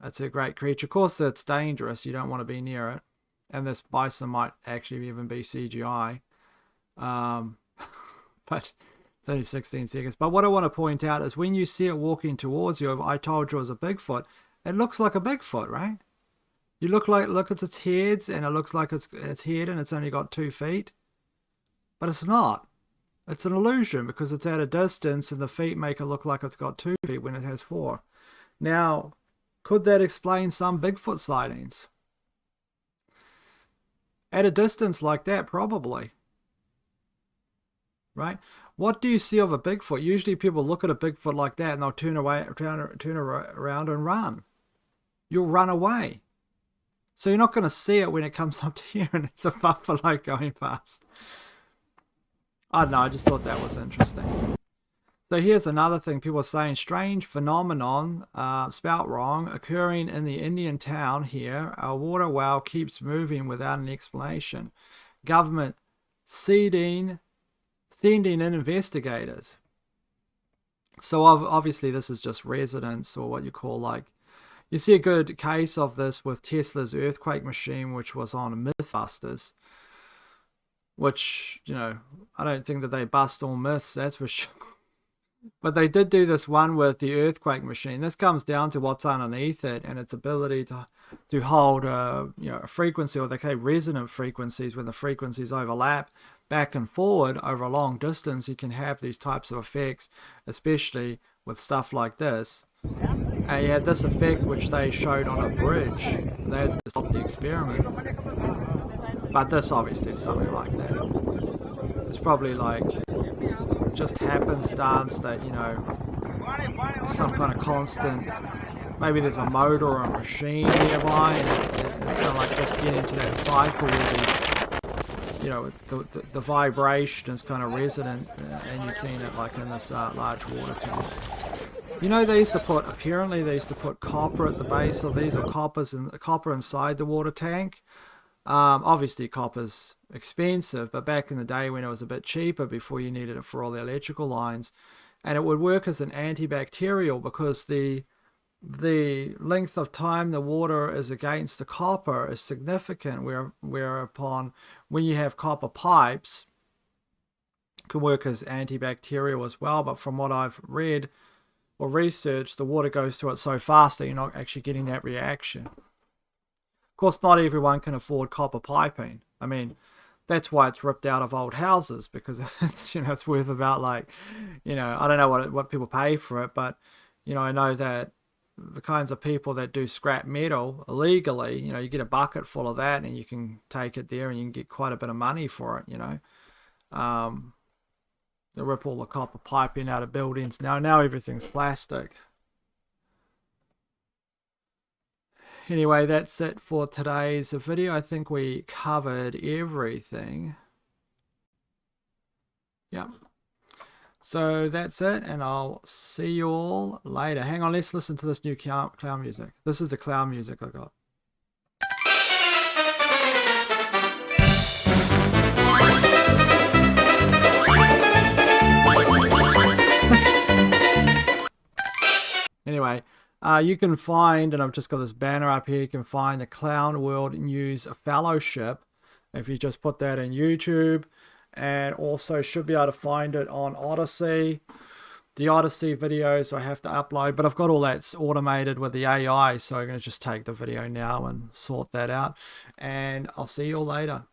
It's a great creature. Of course, it's dangerous. You don't want to be near it. And this bison might actually even be CGI. But it's only 16 seconds. But what I want to point out is when you see it walking towards you, I told you it was a Bigfoot, it looks like a Bigfoot, right? You look at its heads, and it looks like its head, and it's only got 2 feet. But it's not. It's an illusion because it's at a distance, and the feet make it look like it's got 2 feet when it has 4. Now, could that explain some Bigfoot sightings? At a distance like that, probably. Right? What do you see of a Bigfoot? Usually people look at a Bigfoot like that and they'll turn around and run. You'll run away. So you're not going to see it when it comes up to here and it's a buffalo going past. I don't know, I just thought that was interesting. So here's another thing people are saying. Strange phenomenon, spelt wrong, occurring in the Indian town here. A water well keeps moving without an explanation. Government sending in investigators. So obviously this is just residents, or what you call you see a good case of this with Tesla's earthquake machine, which was on Mythbusters, which, I don't think that they bust all myths, that's for sure. But they did do this one with the earthquake machine. This comes down to what's underneath it and its ability to hold a frequency, or they call resonant frequencies. When the frequencies overlap back and forward over a long distance, you can have these types of effects, especially with stuff like this. And you had this effect which they showed on a bridge. They had to stop the experiment. But this obviously is something like that. It's probably like just happenstance that, you know, some kind of constant, maybe there's a motor or a machine nearby, and it's kind of like just getting into that cycle where you know, the vibration is kind of resonant, and you're seeing it like in this large water tank. You know, apparently they used to put copper at the base of these, or copper inside the water tank. Obviously copper's expensive, but back in the day when it was a bit cheaper, before you needed it for all the electrical lines, and it would work as an antibacterial because the length of time the water is against the copper is significant, whereupon when you have copper pipes, it can work as antibacterial as well. But from what I've read or researched, the water goes through it so fast that you're not actually getting that reaction. Of course, not everyone can afford copper piping. I mean, that's why it's ripped out of old houses, because it's, you know, it's worth about, like, you know, I don't know what people pay for it, but, you know, I know that the kinds of people that do scrap metal illegally, you know, you get a bucket full of that and you can take it there and you can get quite a bit of money for it, you know. They rip all the copper piping out of buildings. Now everything's plastic. Anyway, that's it for today's video. I think we covered everything. Yep. So that's it, and I'll see you all later. Hang on, let's listen to this new clown music. This is the clown music I got. Anyway, you can find, and I've just got this banner up here, you can find the Clown World News Fellowship if you just put that in YouTube, and also should be able to find it on Odyssey. The Odyssey videos I have to upload, but I've got all that automated with the AI, so I'm going to just take the video now and sort that out, and I'll see you all later.